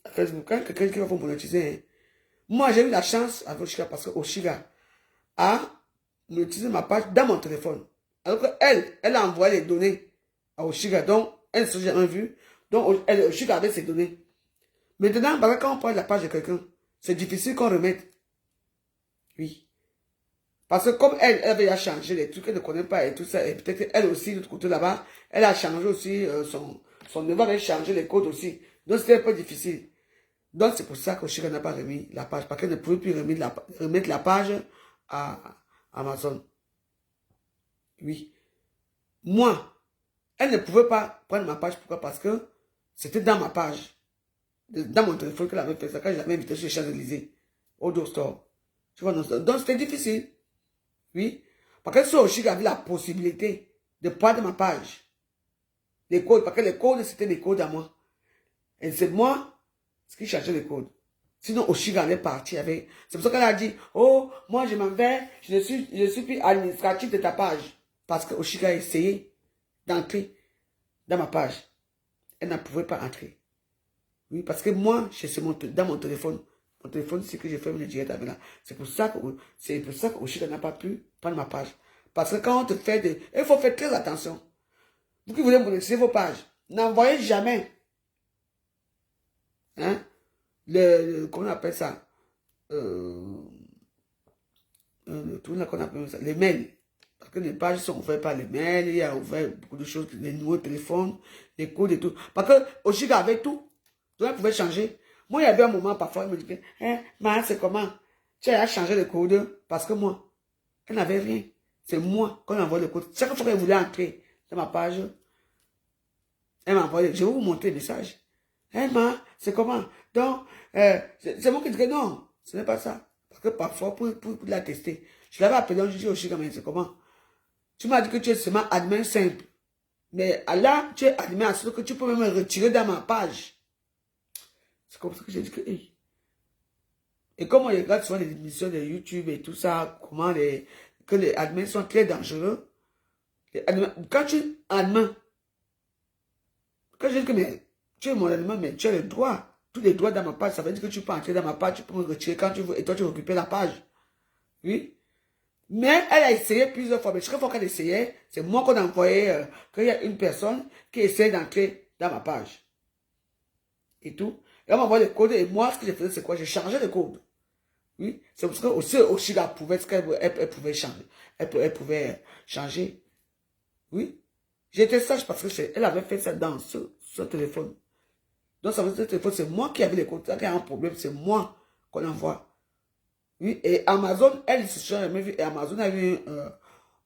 À Facebook, quand quelqu'un qui va vous monétiser, hein, moi, j'ai eu la chance avec Oshika, parce que Oshika a monétisé ma page dans mon téléphone. Alors qu'elle a envoyé les données à Oshika, donc elle ne s'est jamais vue. Donc, Oshika avait ses données. Maintenant, quand on parle de la page de quelqu'un, c'est difficile qu'on remette. Oui. Parce que comme elle avait déjà changé les trucs, elle ne connaît pas et tout ça, et peut-être elle aussi, de l'autre côté là-bas, elle a changé aussi son devoir, elle a changé les codes aussi. Donc c'était un peu difficile. Donc c'est pour ça que Oshika n'a pas remis la page, parce qu'elle ne pouvait plus remettre la page à Amazon. Oui. Moi, elle ne pouvait pas prendre ma page, pourquoi? Parce que c'était dans ma page, dans mon téléphone qu'elle avait fait ça, quand je l'avais invité chez les Champs-Élysées, au Store. Tu vois, donc c'était difficile. Oui. Parce que si Oshika avait la possibilité de prendre ma page, les codes, parce que les codes, c'était des codes à moi. Et c'est moi qui cherchais les codes. Sinon, Oshika allait partir avec. C'est pour ça qu'elle a dit, oh, moi je m'en vais, je suis plus administratif de ta page. Parce que Oshika a essayé d'entrer dans ma page. Elle ne pouvait pas entrer. Oui, parce que moi, dans mon téléphone, c'est que j'ai fait une direct avec là. C'est pour ça que Oshika n'a pas pu prendre ma page. Parce que quand on te fait des... Il faut faire très attention. Vous qui voulez monétiser vos pages, n'envoyez jamais. Hein? Comment on appelle ça? Qu'on appelle ça? Les mails. Parce que les pages sont ouvertes par les mails, il y a ouvert beaucoup de choses, les nouveaux téléphones, les codes et tout. Parce que Oshika avait tout. Donc elle pouvait changer. Moi, il y avait un moment, parfois, elle me disait, mais c'est comment? Tu as changé le code parce que moi, elle n'avait rien. C'est moi qu'on envoie le code. Chaque fois qu'elle voulait entrer dans ma page, elle m'a envoyé. Je vais vous montrer le message. C'est comment? Donc, c'est moi qui disais non, ce n'est pas ça. Parce que parfois, pour la tester, je l'avais appelé, je dis aussi, c'est comment? Tu m'as dit que tu es seulement admin simple. Mais là, tu es admin à ce que tu peux même me retirer dans ma page. C'est comme ça que j'ai dit que... Hey. Et comme on regarde souvent les émissions de YouTube et tout ça, que les admins sont très dangereux. Quand tu es admin, quand je dis que mais, tu es mon admin, mais tu as le droit, tous les droits dans ma page, ça veut dire que tu peux entrer dans ma page, tu peux me retirer quand tu veux, et toi tu récupères la page. Oui. Mais elle a essayé plusieurs fois, mais chaque fois qu'elle essayait, c'est moi qu'on a envoyé qu'il y a une personne qui essaie d'entrer dans ma page. Et tout. Et on m'envoie les codes, et moi, ce que je faisais, c'est quoi? Je changeais les codes. Oui. C'est parce que aussi Oshika pouvait, elle pouvait changer. Elle pouvait changer. Oui. J'étais sage parce que elle avait fait ça dans ce téléphone. Donc, ça veut dire que ce téléphone, c'est moi qui avais les codes. Quand il y a un problème, c'est moi qu'on envoie. Oui. Et Amazon, elle se change jamais vu. Et Amazon a eu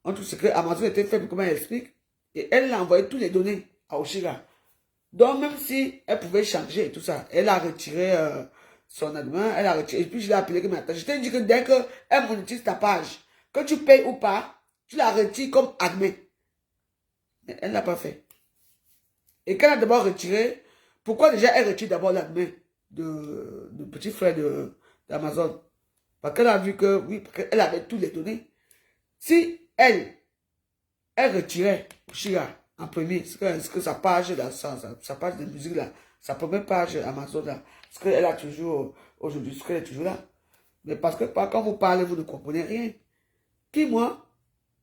un truc secret. Amazon était fait, comment elle explique? Et elle a envoyé tous les données à Oshiga. Donc, même si elle pouvait changer et tout ça, elle a retiré son admin, elle a retiré. Et puis, je l'ai appelé comme attends. Je t'ai dit que dès qu'elle monétise ta page, que tu payes ou pas, tu la retires comme admin. Mais elle ne l'a pas fait. Et quand elle a d'abord retiré, pourquoi déjà elle retire d'abord l'admin de petit frère d'Amazon? Parce qu'elle a vu que, oui, parce qu'elle avait tous les données. Si elle retirait Shira en premier, ce que sa page, là, sa page de musique, là, sa première page Amazon, là, ce qu'elle a toujours, aujourd'hui, ce qu'elle est toujours là. Mais parce que quand vous parlez, vous ne comprenez rien. Qui, moi?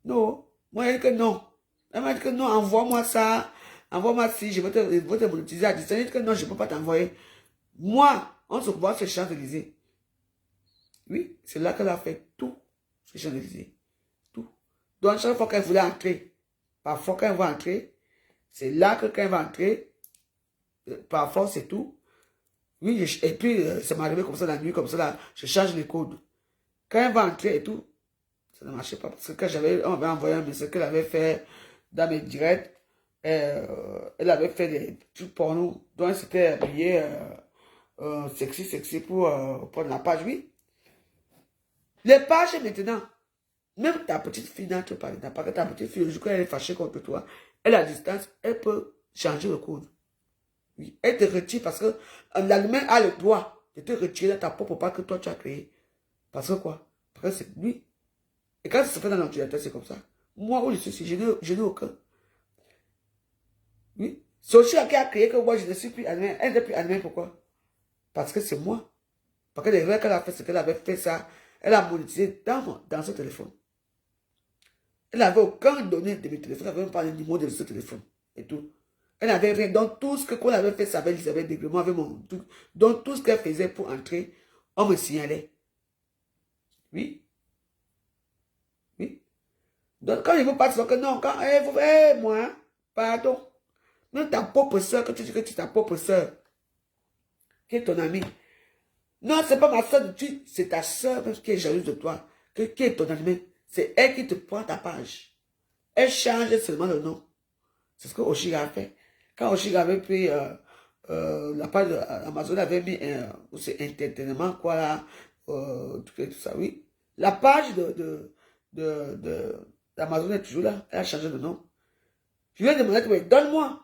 Non. Moi, elle dit que non. Elle m'a dit que non, envoie-moi ça. Envoie-moi si je veux te monétiser à distance. Elle dit que non, je ne peux pas t'envoyer. Moi, on se voit sur Champs-Élysées. Oui, c'est là qu'elle a fait tout sur Champs-Élysées. Tout. Donc, chaque fois qu'elle voulait entrer, parfois quand elle va entrer, c'est là que quand elle va entrer, parfois c'est tout. Oui, et puis ça m'est arrivé comme ça la nuit, comme ça là, je change les codes. Quand elle va entrer et tout, ça ne marchait pas parce que quand on avait envoyé un message qu'elle avait fait dans mes directs, elle avait fait des trucs porno, donc elle s'était habillée sexy pour prendre la page, oui. Les pages maintenant, même ta petite fille n'entre pas dedans, parce que ta petite fille, quand elle est fâchée contre toi, elle à distance, elle peut changer le code. Oui, elle te retire parce que l'allemand a le droit de te retirer ta propre page que toi tu as créé. Parce que quoi? Parce que c'est lui. Et quand ça se fait dans l'ordinateur, c'est comme ça. Moi, où je suis, je n'ai aucun. Oui. C'est aussi qui a créé que moi, je ne suis plus allemand. Elle n'est plus allemand, pourquoi? Parce que c'est moi. Parce que les règles qu'elle a fait, c'est qu'elle avait fait ça. Elle a monétisé dans ce téléphone. Elle n'avait aucun donné de mes téléphones. Elle n'avait même pas le numéro de ce téléphone. Et tout. Elle n'avait rien. Donc, tout ce qu'on avait fait, ça avait Elisabeth Degrément, avec mon truc. Donc, tout ce qu'elle faisait pour entrer, on me signalait. Oui. Oui. Donc, quand il vous parle, c'est que non, quand, moi, pardon. Même ta propre soeur, quand tu dis que tu es ta propre soeur, qui est ton amie. Non, c'est pas ma soeur, c'est ta soeur qui est jalouse de toi, qui est ton amie. C'est elle qui te prend ta page. Elle change seulement le nom. C'est ce que Oshiga a fait. Quand Oshiga avait pris la page d'Amazon, avait mis c'est entertainment, quoi là, tout ça, oui. La page d'Amazon est toujours là. Elle a changé de nom. Je lui ai demandé, donne-moi.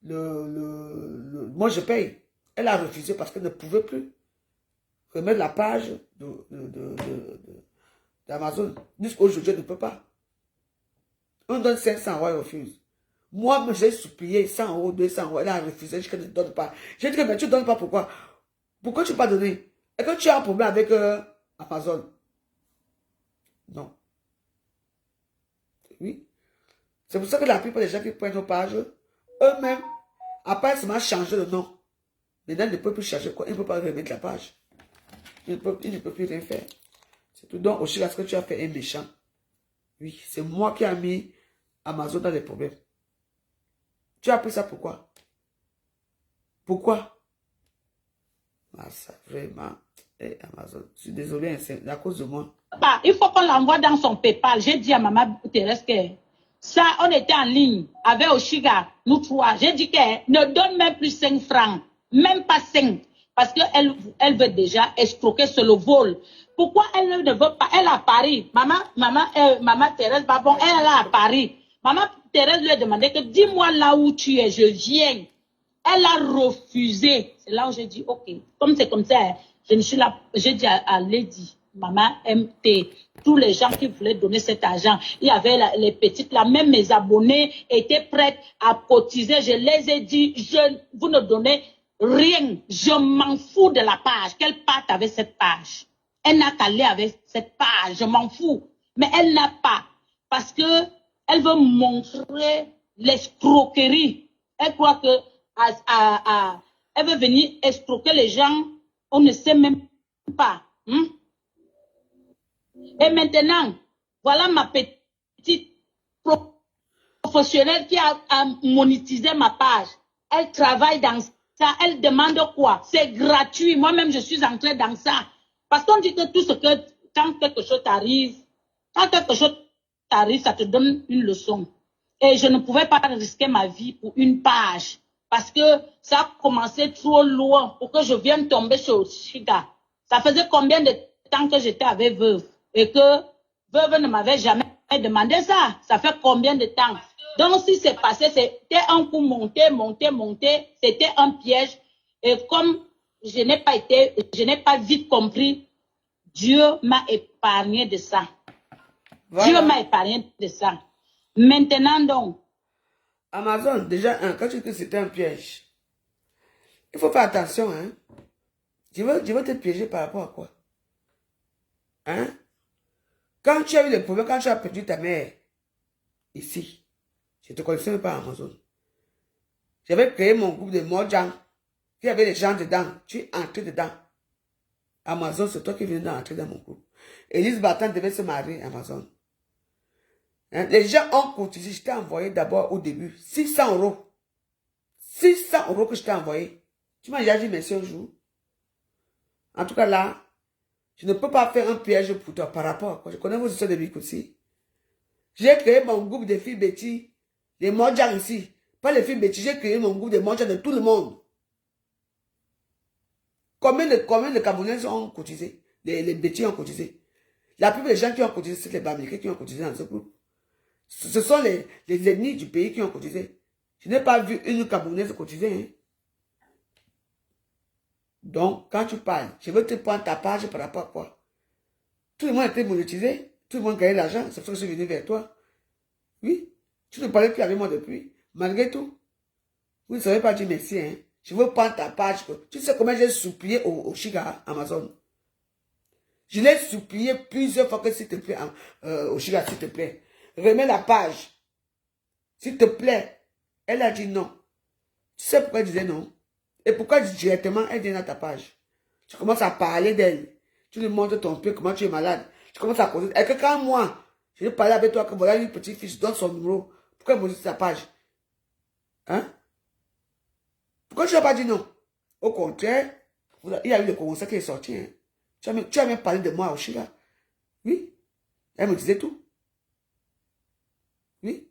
Moi, je paye. Elle a refusé parce qu'elle ne pouvait plus remettre la page d'Amazon. Jusqu'aujourd'hui, elle ne peut pas. On donne 500 euros, elle refuse. Moi, j'ai supplié 100 euros, 200 euros. Elle a refusé, je ne donne pas. J'ai dit que mais tu ne donnes pas pourquoi? Pourquoi tu n'as pas donné? Est-ce que tu as un problème avec Amazon? Non. Oui. C'est pour ça que la plupart des gens qui prennent nos pages, eux-mêmes, après seulement changer le nom. Maintenant, ils ne peuvent plus changer quoi. Ils ne peuvent pas remettre la page. Ils ne peuvent plus rien faire. C'est tout. Donc, aussi, est-ce que tu as fait un méchant? Oui, c'est moi qui ai mis Amazon dans les problèmes. Tu as appris ça pourquoi? Pourquoi? Ah, ça, vraiment. Amazon, je suis désolé, c'est à cause de moi. Il faut qu'on l'envoie dans son PayPal. J'ai dit à Maman Thérèse que ça, on était en ligne avec Oshiga, nous trois. J'ai dit qu'elle ne donne même plus 5 francs. Même pas 5. Parce qu'elle veut déjà escroquer sur le vol. Pourquoi elle ne veut pas? Elle est à Paris. Maman Thérèse, bon, elle est à Paris. Maman Thérèse lui a demandé que dis-moi là où tu es, je viens. Elle a refusé. C'est là où j'ai dit, ok, comme c'est comme ça, je ne suis là. J'ai dit à Lady, Maman MT, tous les gens qui voulaient donner cet argent, il y avait les petites là, même mes abonnés étaient prêts à cotiser. Je les ai dit, vous ne donnez rien. Je m'en fous de la page. Qu'elle parte avec cette page. Elle n'a qu'à aller avec cette page. Je m'en fous. Mais elle n'a pas. Parce que elle veut montrer l'escroquerie. Elle croit que elle veut venir escroquer les gens. On ne sait même pas. Et maintenant, voilà ma petite professionnelle qui a monétisé ma page. Elle travaille dans ça. Elle demande quoi? C'est gratuit. Moi-même, je suis entrée dans ça. Parce qu'on dit que tout ce que, quand quelque chose t'arrive, ça te donne une leçon. Et je ne pouvais pas risquer ma vie pour une page. Parce que ça a commencé trop loin pour que je vienne tomber sur Oshiga. Ça faisait combien de temps que j'étais avec Veuve et que Veuve ne m'avait jamais demandé ça. Ça fait combien de temps? Donc, si c'est passé, c'était un coup monté. C'était un piège. Et comme je n'ai pas vite compris, Dieu m'a épargné de ça. Voilà. Dieu m'a épargné de ça. Maintenant, donc. Amazon, déjà, quand tu dis que c'était un piège, il faut faire attention, hein. Je veux te piéger par rapport à quoi? Hein? Quand tu as eu des problèmes, quand tu as perdu ta mère, ici, je ne te connaissais même pas à Amazon. J'avais créé mon groupe de Mojang. Il y avait des gens dedans. Tu es entré dedans. Amazon, c'est toi qui viens d'entrer dans mon groupe. Elise Batan devait se marier, Amazon. Hein? Les gens ont cotisé. Je t'ai envoyé d'abord au début 600 €. 600 € que je t'ai envoyé. Tu m'as déjà dit merci un jour. En tout cas là, je ne peux pas faire un piège pour toi par rapport à quoi. Je connais vos histoires de Bic aussi. J'ai créé mon groupe de filles Betty, les Mojang ici. Pas les filles Betty, j'ai créé mon groupe de Mojang de tout le monde. Combien de Camerounais ont cotisé? Les Betty ont cotisé. La plupart des gens qui ont cotisé, c'est les Bamileke qui ont cotisé dans ce groupe. Ce sont les ennemis du pays qui ont cotisé. Je n'ai pas vu une Camerounaise cotiser. Hein. Donc, quand tu parles, je veux te prendre ta page par rapport à quoi? Tout le monde était monétisé. Tout le monde gagnait l'argent. C'est pour ça que je suis venu vers toi. Oui. Tu ne parlais plus avec moi depuis. Malgré tout. Vous ne savez pas dire merci. Hein. Je veux prendre ta page. Tu sais comment j'ai supplié au Chiga Amazon. Je l'ai supplié plusieurs fois que s'il te plaît, au Chiga, s'il te plaît. Remets la page. S'il te plaît. Elle a dit non. Tu sais pourquoi elle disait non? Et pourquoi directement elle vient dans ta page? Tu commences à parler d'elle. Tu lui montres ton pied, comment tu es malade. Tu commences à causer. Et que quand moi, je vais parler avec toi, que voilà une petite fille, je donne son numéro. Pourquoi elle me dit sa page? Hein? Pourquoi tu n'as pas dit non? Au contraire, il y a eu le conseil qui est sorti. Hein? Tu as même parlé de moi au Chiga. Oui. Elle me disait tout. Oui.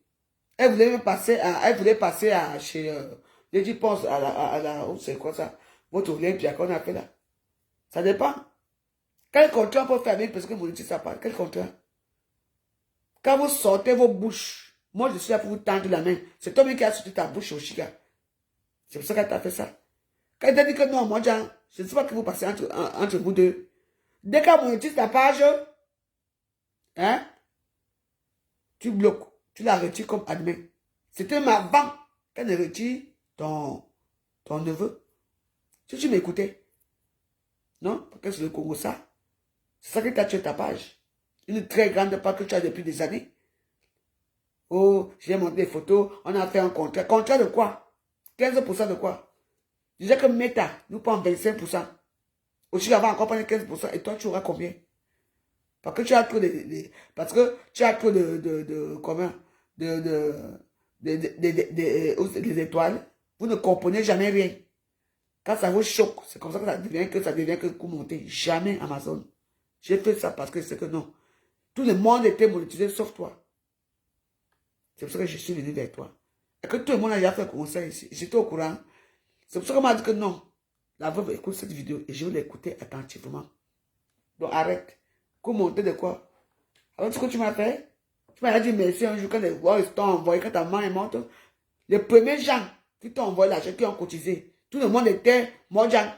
Elle voulait passer à chez Lady Ponce, à la c'est quoi ça? Votre Olympia qu'on a fait là. Ça dépend. Quel contrat peut faire parce que vous dites ça pas? Quel contrat? Quand vous sortez vos bouches, moi je suis là pour vous tendre la main. C'est toi-même qui as sorti ta bouche au Chiga. C'est pour ça qu'elle t'a fait ça. Quand elle t'a dit que non, moi, je ne sais pas que vous passez entre vous deux. Dès qu'elle monétise ta page, hein, tu bloques. Tu la retires comme admin. C'était ma banque qu'elle ne retire ton neveu. Si tu m'écoutais, non? Parce que c'est le Congo ça. C'est ça qui t'a tué ta page. Une très grande page que tu as depuis des années. Oh, j'ai montré des photos, on a fait un contrat. Contrat de quoi? 15% de quoi? Je disais que Meta nous prend 25%. Aussi, avant encore prendre 15%. Et toi, tu auras combien? Parce que tu as trop des étoiles. Vous ne comprenez jamais rien. Quand ça vous choque, c'est comme ça que ça devient que vous montez. Jamais Amazon. J'ai fait ça parce que c'est que non. Tout le monde était monétisé sauf toi. C'est pour ça que je suis venu vers toi. Et que tout le monde a déjà fait un conseil ici. J'étais au courant. C'est pour ça qu'on m'a dit que non. La veuve écoute cette vidéo et je vais l'écouter attentivement. Donc arrête. Commenter de quoi? Alors ce que tu m'as fait? Tu m'as dit merci un jour quand les voix t'ont envoyé, quand ta main est morte. Les premiers gens qui t'ont envoyé l'argent, qui ont cotisé. Tout le monde était Mojang.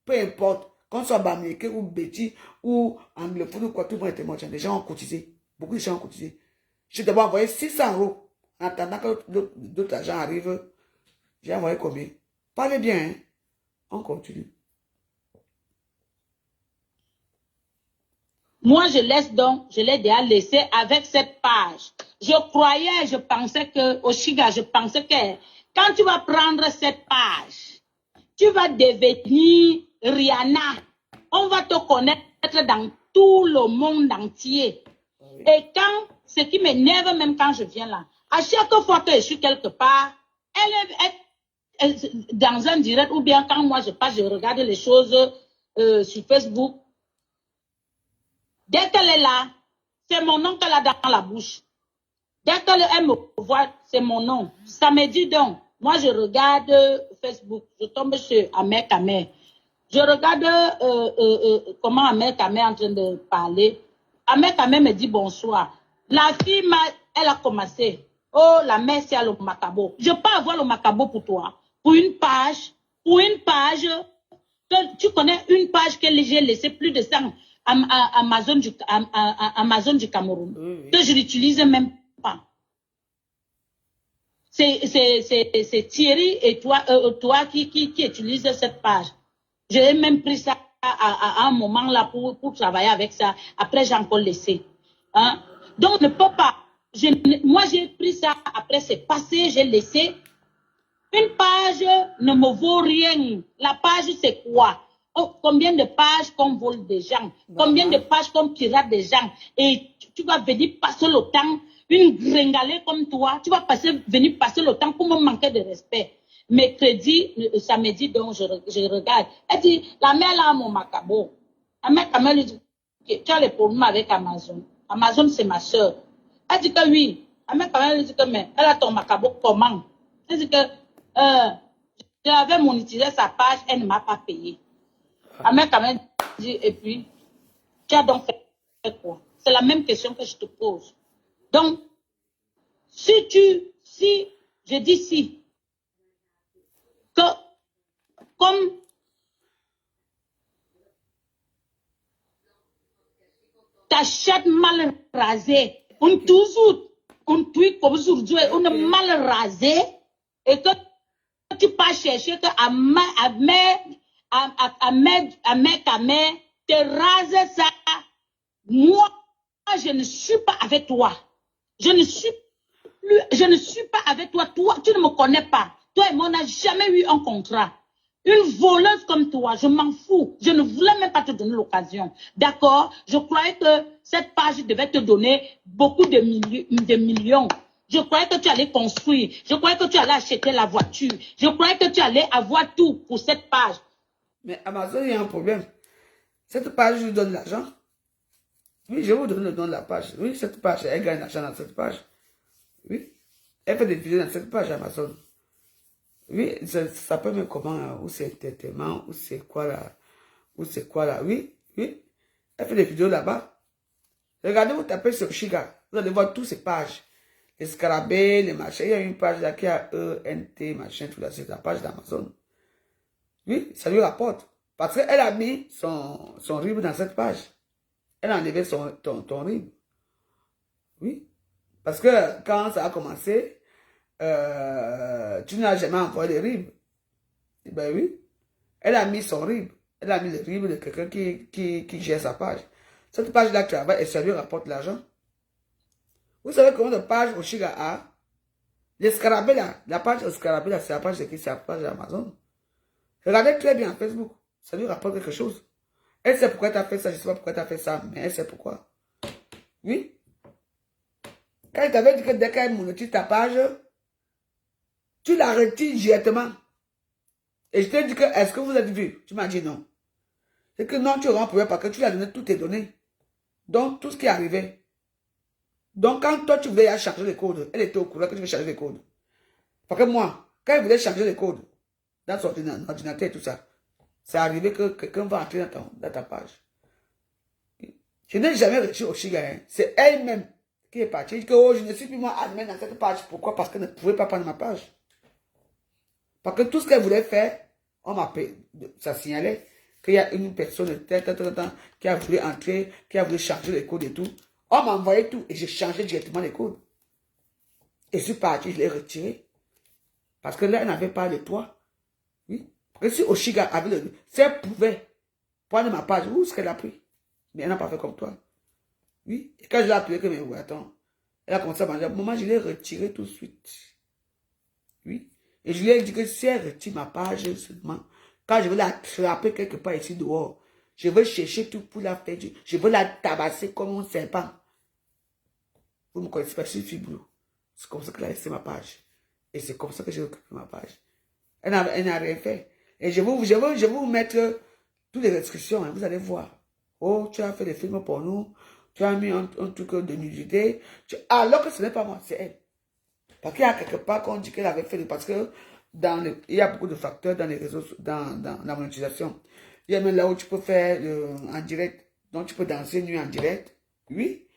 Peu importe. Qu'on soit Bamileke ou Betty ou anglophone ou quoi, tout le monde était Mojang. Les gens ont cotisé. Beaucoup de gens ont cotisé. J'ai d'abord envoyé 600 €. En attendant que d'autres agents arrivent, j'ai envoyé combien? Parlez bien, hein? On continue. Moi, je l'ai déjà laissé avec cette page. Je pensais que, Oshiga, je pensais que quand tu vas prendre cette page, tu vas devenir Rihanna. On va te connaître dans tout le monde entier. Oui. Et quand, ce qui m'énerve même quand je viens là, à chaque fois que je suis quelque part, elle est dans un direct ou bien quand moi je passe, je regarde les choses sur Facebook. Dès qu'elle est là, c'est mon nom qu'elle a dans la bouche. Dès qu'elle me voit, c'est mon nom. Ça me dit donc. Moi, je regarde Facebook. Je tombe sur Ahmed Kamel. Je regarde comment Ahmed Kamel est en train de parler. Ahmed Kamel me dit bonsoir. La fille, elle a commencé. Oh, la mère, c'est le macabo. Je peux avoir le macabo pour toi. Pour une page. Tu connais une page que j'ai laissé plus de 100 Amazon du Cameroun. Oui. Que je n'utilise même pas. C'est Thierry et toi qui utilisent cette page. J'ai même pris ça à un moment là pour travailler avec ça. Après, j'ai encore laissé. Hein? Donc, je ne peux pas. Moi, j'ai pris ça. Après, c'est passé. J'ai laissé. Une page ne me vaut rien. La page, c'est quoi? Oh, combien de pages qu'on vole des gens? Combien de pages qu'on pirate des gens? Et tu vas venir passer le temps, une gringalée comme toi, tu vas venir passer le temps pour me manquer de respect. Mercredi, samedi, donc je regarde. Elle dit, la mère là, mon macabo. La mère, quand lui dit, tu as les problèmes avec Amazon. Amazon, c'est ma soeur. Elle dit que oui. La mère, quand lui dit que, mais elle a ton macabo comment? Elle dit que, j'avais monétisé sa page, elle ne m'a pas payé. Ahmed quand même dit, et puis, tu as donc fait quoi? C'est la même question que je te pose. Donc, je dis si, que comme ta chatte mal rasée, on tweet comme aujourd'hui, on mal rasé, et que tu pas chercher que Ahmed Kamel te rase ça. Moi, je ne suis pas avec toi. Je ne suis pas avec toi. Toi, tu ne me connais pas. Toi et moi, on n'a jamais eu un contrat. Une voleuse comme toi, je m'en fous. Je ne voulais même pas te donner l'occasion. D'accord? Je croyais que cette page devait te donner beaucoup de millions. Je croyais que tu allais construire. Je croyais que tu allais acheter la voiture. Je croyais que tu allais avoir tout pour cette page. Mais Amazon, il y a un problème. Cette page, je lui donne l'argent. Oui, je vous donne le nom de la page. Oui, cette page, elle gagne l'argent dans cette page. Oui. Elle fait des vidéos dans cette page Amazon. Oui, ça s'appelle même comment, où c'est entertainment, où c'est quoi là. Oui, oui. Elle fait des vidéos là-bas. Regardez, vous tapez sur Shiga. Vous allez voir toutes ces pages. Les scarabées, les machins. Il y a une page là qui a ENT, machin, tout là. C'est la page d'Amazon. Oui, ça lui rapporte. Parce qu'elle a mis son RIB dans cette page. Elle a enlevé ton RIB. Oui. Parce que quand ça a commencé, tu n'as jamais envoyé les RIB. Eh ben oui. Elle a mis son RIB. Elle a mis le RIB de quelqu'un qui gère sa page. Cette page-là travaille et ça lui rapporte l'argent. Vous savez combien de pages Oshiga a? Les scarabées là, la page scarabée là, c'est la page de qui? C'est la page d'Amazon. Regardez très bien Facebook. Ça lui rapporte quelque chose. Elle sait pourquoi tu as fait ça, je ne sais pas pourquoi tu as fait ça, mais elle sait pourquoi. Oui. Quand il t'avait dit que dès qu'elle monétise ta page, tu la retires directement. Et je t'ai dit que, est-ce que vous avez vu? Tu m'as dit non. C'est que non, tu auras un problème parce que tu lui as donné toutes tes données. Donc, tout ce qui est arrivé. Donc, quand toi, tu voulais changer les codes, elle était au courant que tu veux changer les codes. Parce que moi, quand elle voulait changer les codes, dans son ordinateur et tout ça, c'est arrivé que quelqu'un va entrer dans ta page. Je n'ai jamais reçu Oshiga. Hein. C'est elle-même qui est partie. Elle dit que oh, je ne suis plus moi admin dans cette page. Pourquoi? Parce qu'elle ne pouvait pas prendre ma page. Parce que tout ce qu'elle voulait faire, on m'a payé. Ça signalait qu'il y a une personne qui a voulu entrer, qui a voulu changer les codes et tout. On m'a envoyé tout et j'ai changé directement les codes. Et je suis parti, je l'ai retiré. Parce que là, elle n'avait pas de toit. Oui. Parce que si Oshiga avait le... Si elle pouvait prendre ma page, où est-ce qu'elle a pris? Mais elle n'a pas fait comme toi. Oui. Et quand je l'ai appelé, que mais oui, attends. Elle a commencé à manger. Maman, je l'ai retiré tout de suite. Oui. Et je lui ai dit que si elle retire ma page seulement, quand je vais l'attraper quelque part ici dehors, je vais chercher tout pour la faire. Je vais la tabasser comme un serpent. Vous me connaissez pas, je suis fibreux. C'est comme ça qu'elle a laissé ma page. Et c'est comme ça que j'ai occupé ma page. Elle n'a rien fait. Et je vais vous mettre toutes les restrictions. Hein, vous allez voir. Oh, tu as fait des films pour nous. Tu as mis un truc de nudité. Alors que ce n'est pas moi, c'est elle. Parce qu'il y a quelque part qu'on dit qu'elle avait fait, parce que il y a beaucoup de facteurs dans les réseaux, dans la monétisation. Il y a même là où tu peux faire en direct, donc tu peux danser nuit en direct. Oui,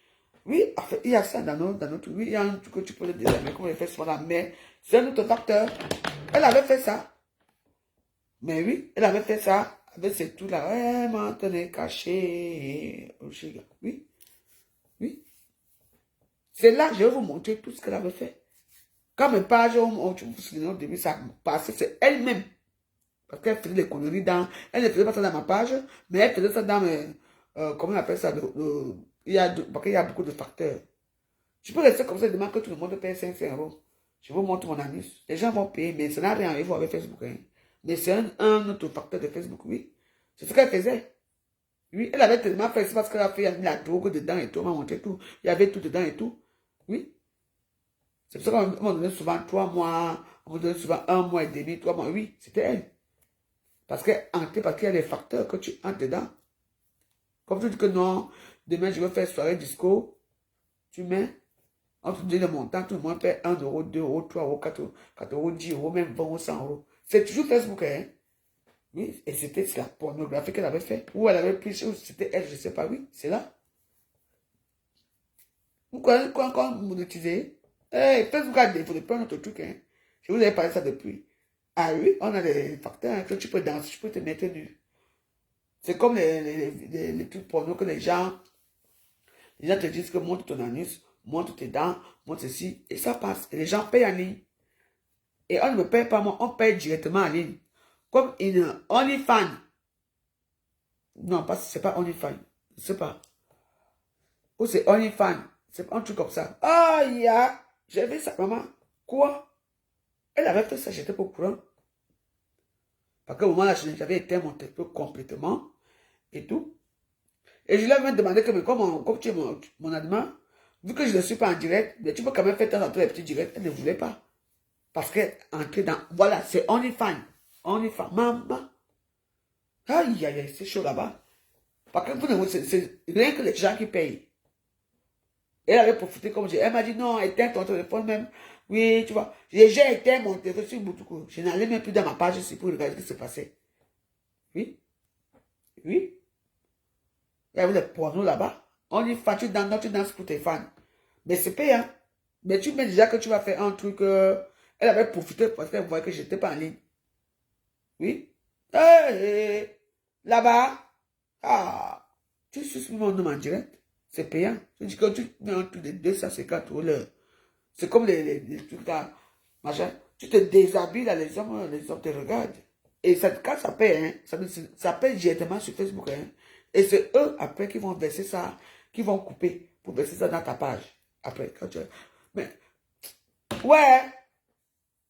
oui, en fait, il y a ça dans notre, oui, il y a un truc que tu peux le désarmer, comme on le fait souvent là, mais c'est un autre facteur. Elle avait fait ça. Mais oui, elle avait fait ça avec ces tout là. Elle m'a tenu caché. Oui, oui. C'est là que je vais vous montrer tout ce qu'elle avait fait. Quand mes pages ont au début, ça passait, c'est elle-même. Parce qu'elle faisait des conneries dans. Elle ne faisait pas ça dans ma page, mais elle faisait ça dans mes. Comment on appelle ça parce qu'il y a beaucoup de facteurs. Je peux rester comme ça, demander que tout le monde paye 500 euros. Je vous montre mon anus. Les gens vont payer, mais ça n'a rien à voir avec Facebook. Hein. Mais c'est un autre facteur de Facebook, oui. C'est ce qu'elle faisait. Oui, elle avait tellement fait, c'est parce qu'elle a fait la drogue dedans et tout, on m'a montré tout. Il y avait tout dedans et tout. Oui. C'est pour ça qu'on m'a donné souvent 3 mois, on m'a donné souvent 1 mois et demi, 3 mois. Oui, c'était elle. Parce qu'il y a les facteurs que tu entres dedans. Comme tu dis que non, demain je vais faire soirée disco, tu mets, on te dit le montant, tout le monde paie 1 euro, 2 euros, 3 euros, 4 euros, 10 euros, même 20 euros, 100 euros. C'est toujours Facebook, hein. Oui, et c'était la pornographie qu'elle avait fait. Ou elle avait pris, ou c'était elle, je ne sais pas, oui, c'est là. Pourquoi encore monétiser? Facebook a développé plein d'autres trucs, hein. Je vous avais parlé de ça depuis. Ah oui, on a des facteurs hein, que tu peux danser, tu peux te mettre nu. C'est comme les trucs porno que les gens te disent que montre ton anus, montre tes dents, montre ceci, et ça passe. Et les gens payent en ligne. Et on ne me paye pas moi, on paye directement en ligne. Comme une OnlyFans. Non, c'est pas OnlyFans. Je sais pas. Ou c'est OnlyFans. C'est un truc comme ça. Ah, j'ai vu ça, maman. Quoi? Elle avait fait ça, j'étais pas au courant. Parce qu'au moment là, j'avais éteint mon téléphone complètement. Et tout. Et je lui ai même demandé que, mais comme tu es mon admin, vu que je ne suis pas en direct, mais tu peux quand même faire dans tous les petits directs. Elle ne voulait pas. Parce qu'elle entrait dans. Voilà, c'est OnlyFans. OnlyFans. Maman. Aïe, aïe, aïe, c'est chaud là-bas. Parce que c'est rien que les gens qui payent. Elle avait profité comme elle m'a dit non, éteins ton téléphone même. Oui, tu vois. J'ai éteint mon téléphone sur Boutoukou. Je n'allais même plus dans ma page ici pour regarder ce qui se passait. Oui. Oui. Il y avait des pornos là-bas. On dit, tu danses pour tes fans. Mais c'est payant. Mais tu mets déjà que tu vas faire un truc. Elle avait profité parce qu'elle voyait que je n'étais pas en ligne. Oui. Là-bas. Ah. Tu suis mon nom en direct. C'est payant. Tu dis que tu mets un truc de 250 euros l'heure. C'est comme les trucs là. Machin. Tu te déshabilles là, les hommes te regardent. Et ça, quand ça paye, hein, ça paye directement sur Facebook. Hein. Et c'est eux, après, qui vont verser ça, qui vont couper pour verser ça dans ta page. Après, quand tu... Mais, ouais,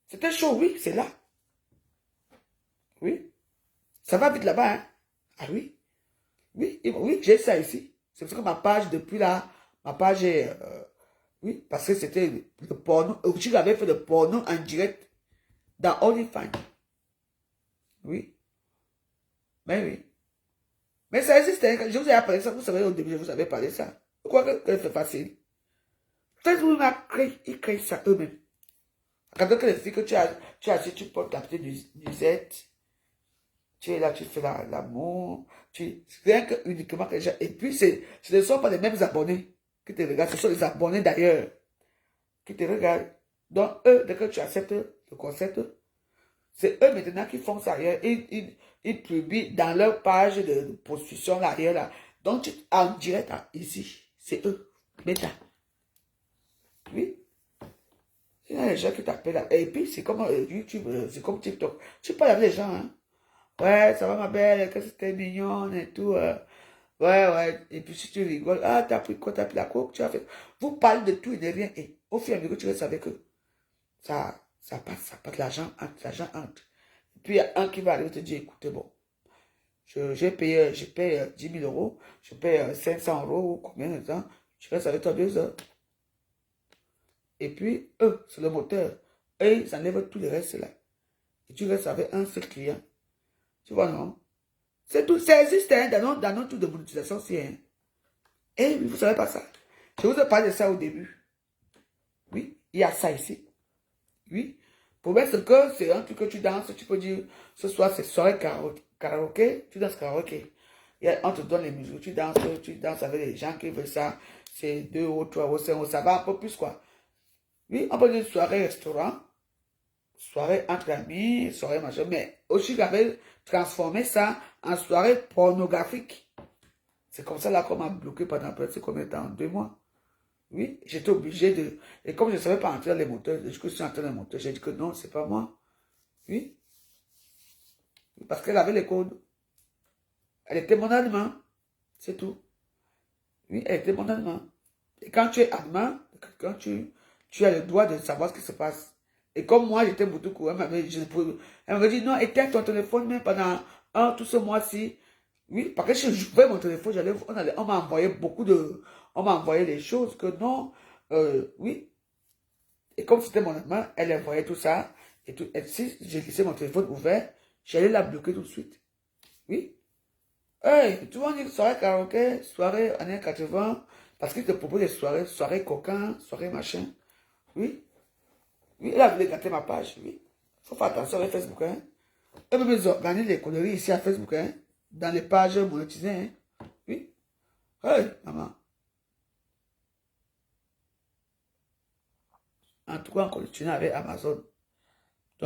c'était chaud, oui, c'est là. Oui. Ça va vite là-bas, hein. Ah oui. Oui, oui, j'ai ça ici. C'est parce que ma page, depuis là, ma page est... oui, parce que c'était le porno. Je l'avais fait le porno en direct dans OnlyFans. Oui. Mais oui. Mais ça existe, hein. Je vous ai appris ça, vous savez, au début, je vous avais parlé de ça. Pourquoi que c'est facile? Facebook ils créent ça eux-mêmes. Quand les filles que tu as, tu portes ta petite nuisette, tu es là, tu fais l'amour, rien que uniquement que les gens. Et puis, ce ne sont pas les mêmes abonnés qui te regardent, ce sont les abonnés d'ailleurs qui te regardent. Donc, eux, dès que tu acceptes le concept, c'est eux maintenant qui font ça ailleurs. Ils publient dans leur page de prostitution l'arrière là. Donc, en direct, ici, c'est eux. Meta. Oui. Il y a les gens qui t'appellent là. Et puis, c'est comme YouTube, c'est comme TikTok. Tu parles avec les gens, hein. Ouais, ça va ma belle, que c'était mignon et tout. Ouais, ouais. Et puis, si tu rigoles, ah, t'as pris quoi, t'as pris la coke, tu as fait. Vous parlez de tout et de rien. Et au fur et à mesure que tu restes avec eux, ça passe, l'argent entre. Et puis, il y a un qui va arriver te dire, écoutez, bon, je paye 10 000 euros, je paye 500 euros, ou combien de temps, je reste avec toi 2 heures. Et puis, eux, c'est le moteur. Eux, ils enlèvent tout le reste là. Et tu restes avec un seul client. Tu vois, non? C'est tout, ça existe hein, dans notre truc de monétisation, c'est hein. Et vous ne savez pas ça. Je vous ai parlé de ça au début. Oui, il y a ça ici. Oui. Pour mettre ce que c'est un truc que tu danses, tu peux dire, ce soir c'est soirée karaoké, tu danses karaoké. On te donne les musiques, tu danses avec les gens qui veulent ça. C'est 2 euros, 3 euros, 5 euros, ça va un peu plus quoi. Oui, on peut dire soirée restaurant, soirée entre amis, soirée machin, mais aussi j'avais transformé ça en soirée pornographique. C'est comme ça là qu'on m'a bloqué pendant presque combien de temps? 2 mois. Oui, j'étais obligé de... Et comme je ne savais pas entrer dans les moteurs, je suis entré dans les moteurs, j'ai dit que non, c'est pas moi. Oui, parce qu'elle avait les codes. Elle était mon allemand, c'est tout. Oui, elle était mon allemand. Et quand tu es allemand, quand tu as le droit de savoir ce qui se passe. Et comme moi, j'étais Boutoukou, elle m'avait dit, non, éteins ton téléphone même pendant tout ce mois-ci. Oui, parce que si je jouais mon téléphone, on m'a envoyé on m'a envoyé des choses que non, oui. Et comme c'était mon allemand, elle envoyait tout ça. Et si j'ai laissé mon téléphone ouvert, j'allais la bloquer tout de suite. Oui. Hey, tu vois, on dit soirée karaoké, soirée années 80, parce qu'il te propose des soirées coquins, soirées machin. Oui. Oui, elle a voulu gâter ma page, oui. Faut faire attention avec Facebook, hein. Elle peut me organiser les conneries ici à Facebook, hein. Dans les pages monétisées, hein. Oui. Hey, maman. En tout cas, on continue avec Amazon.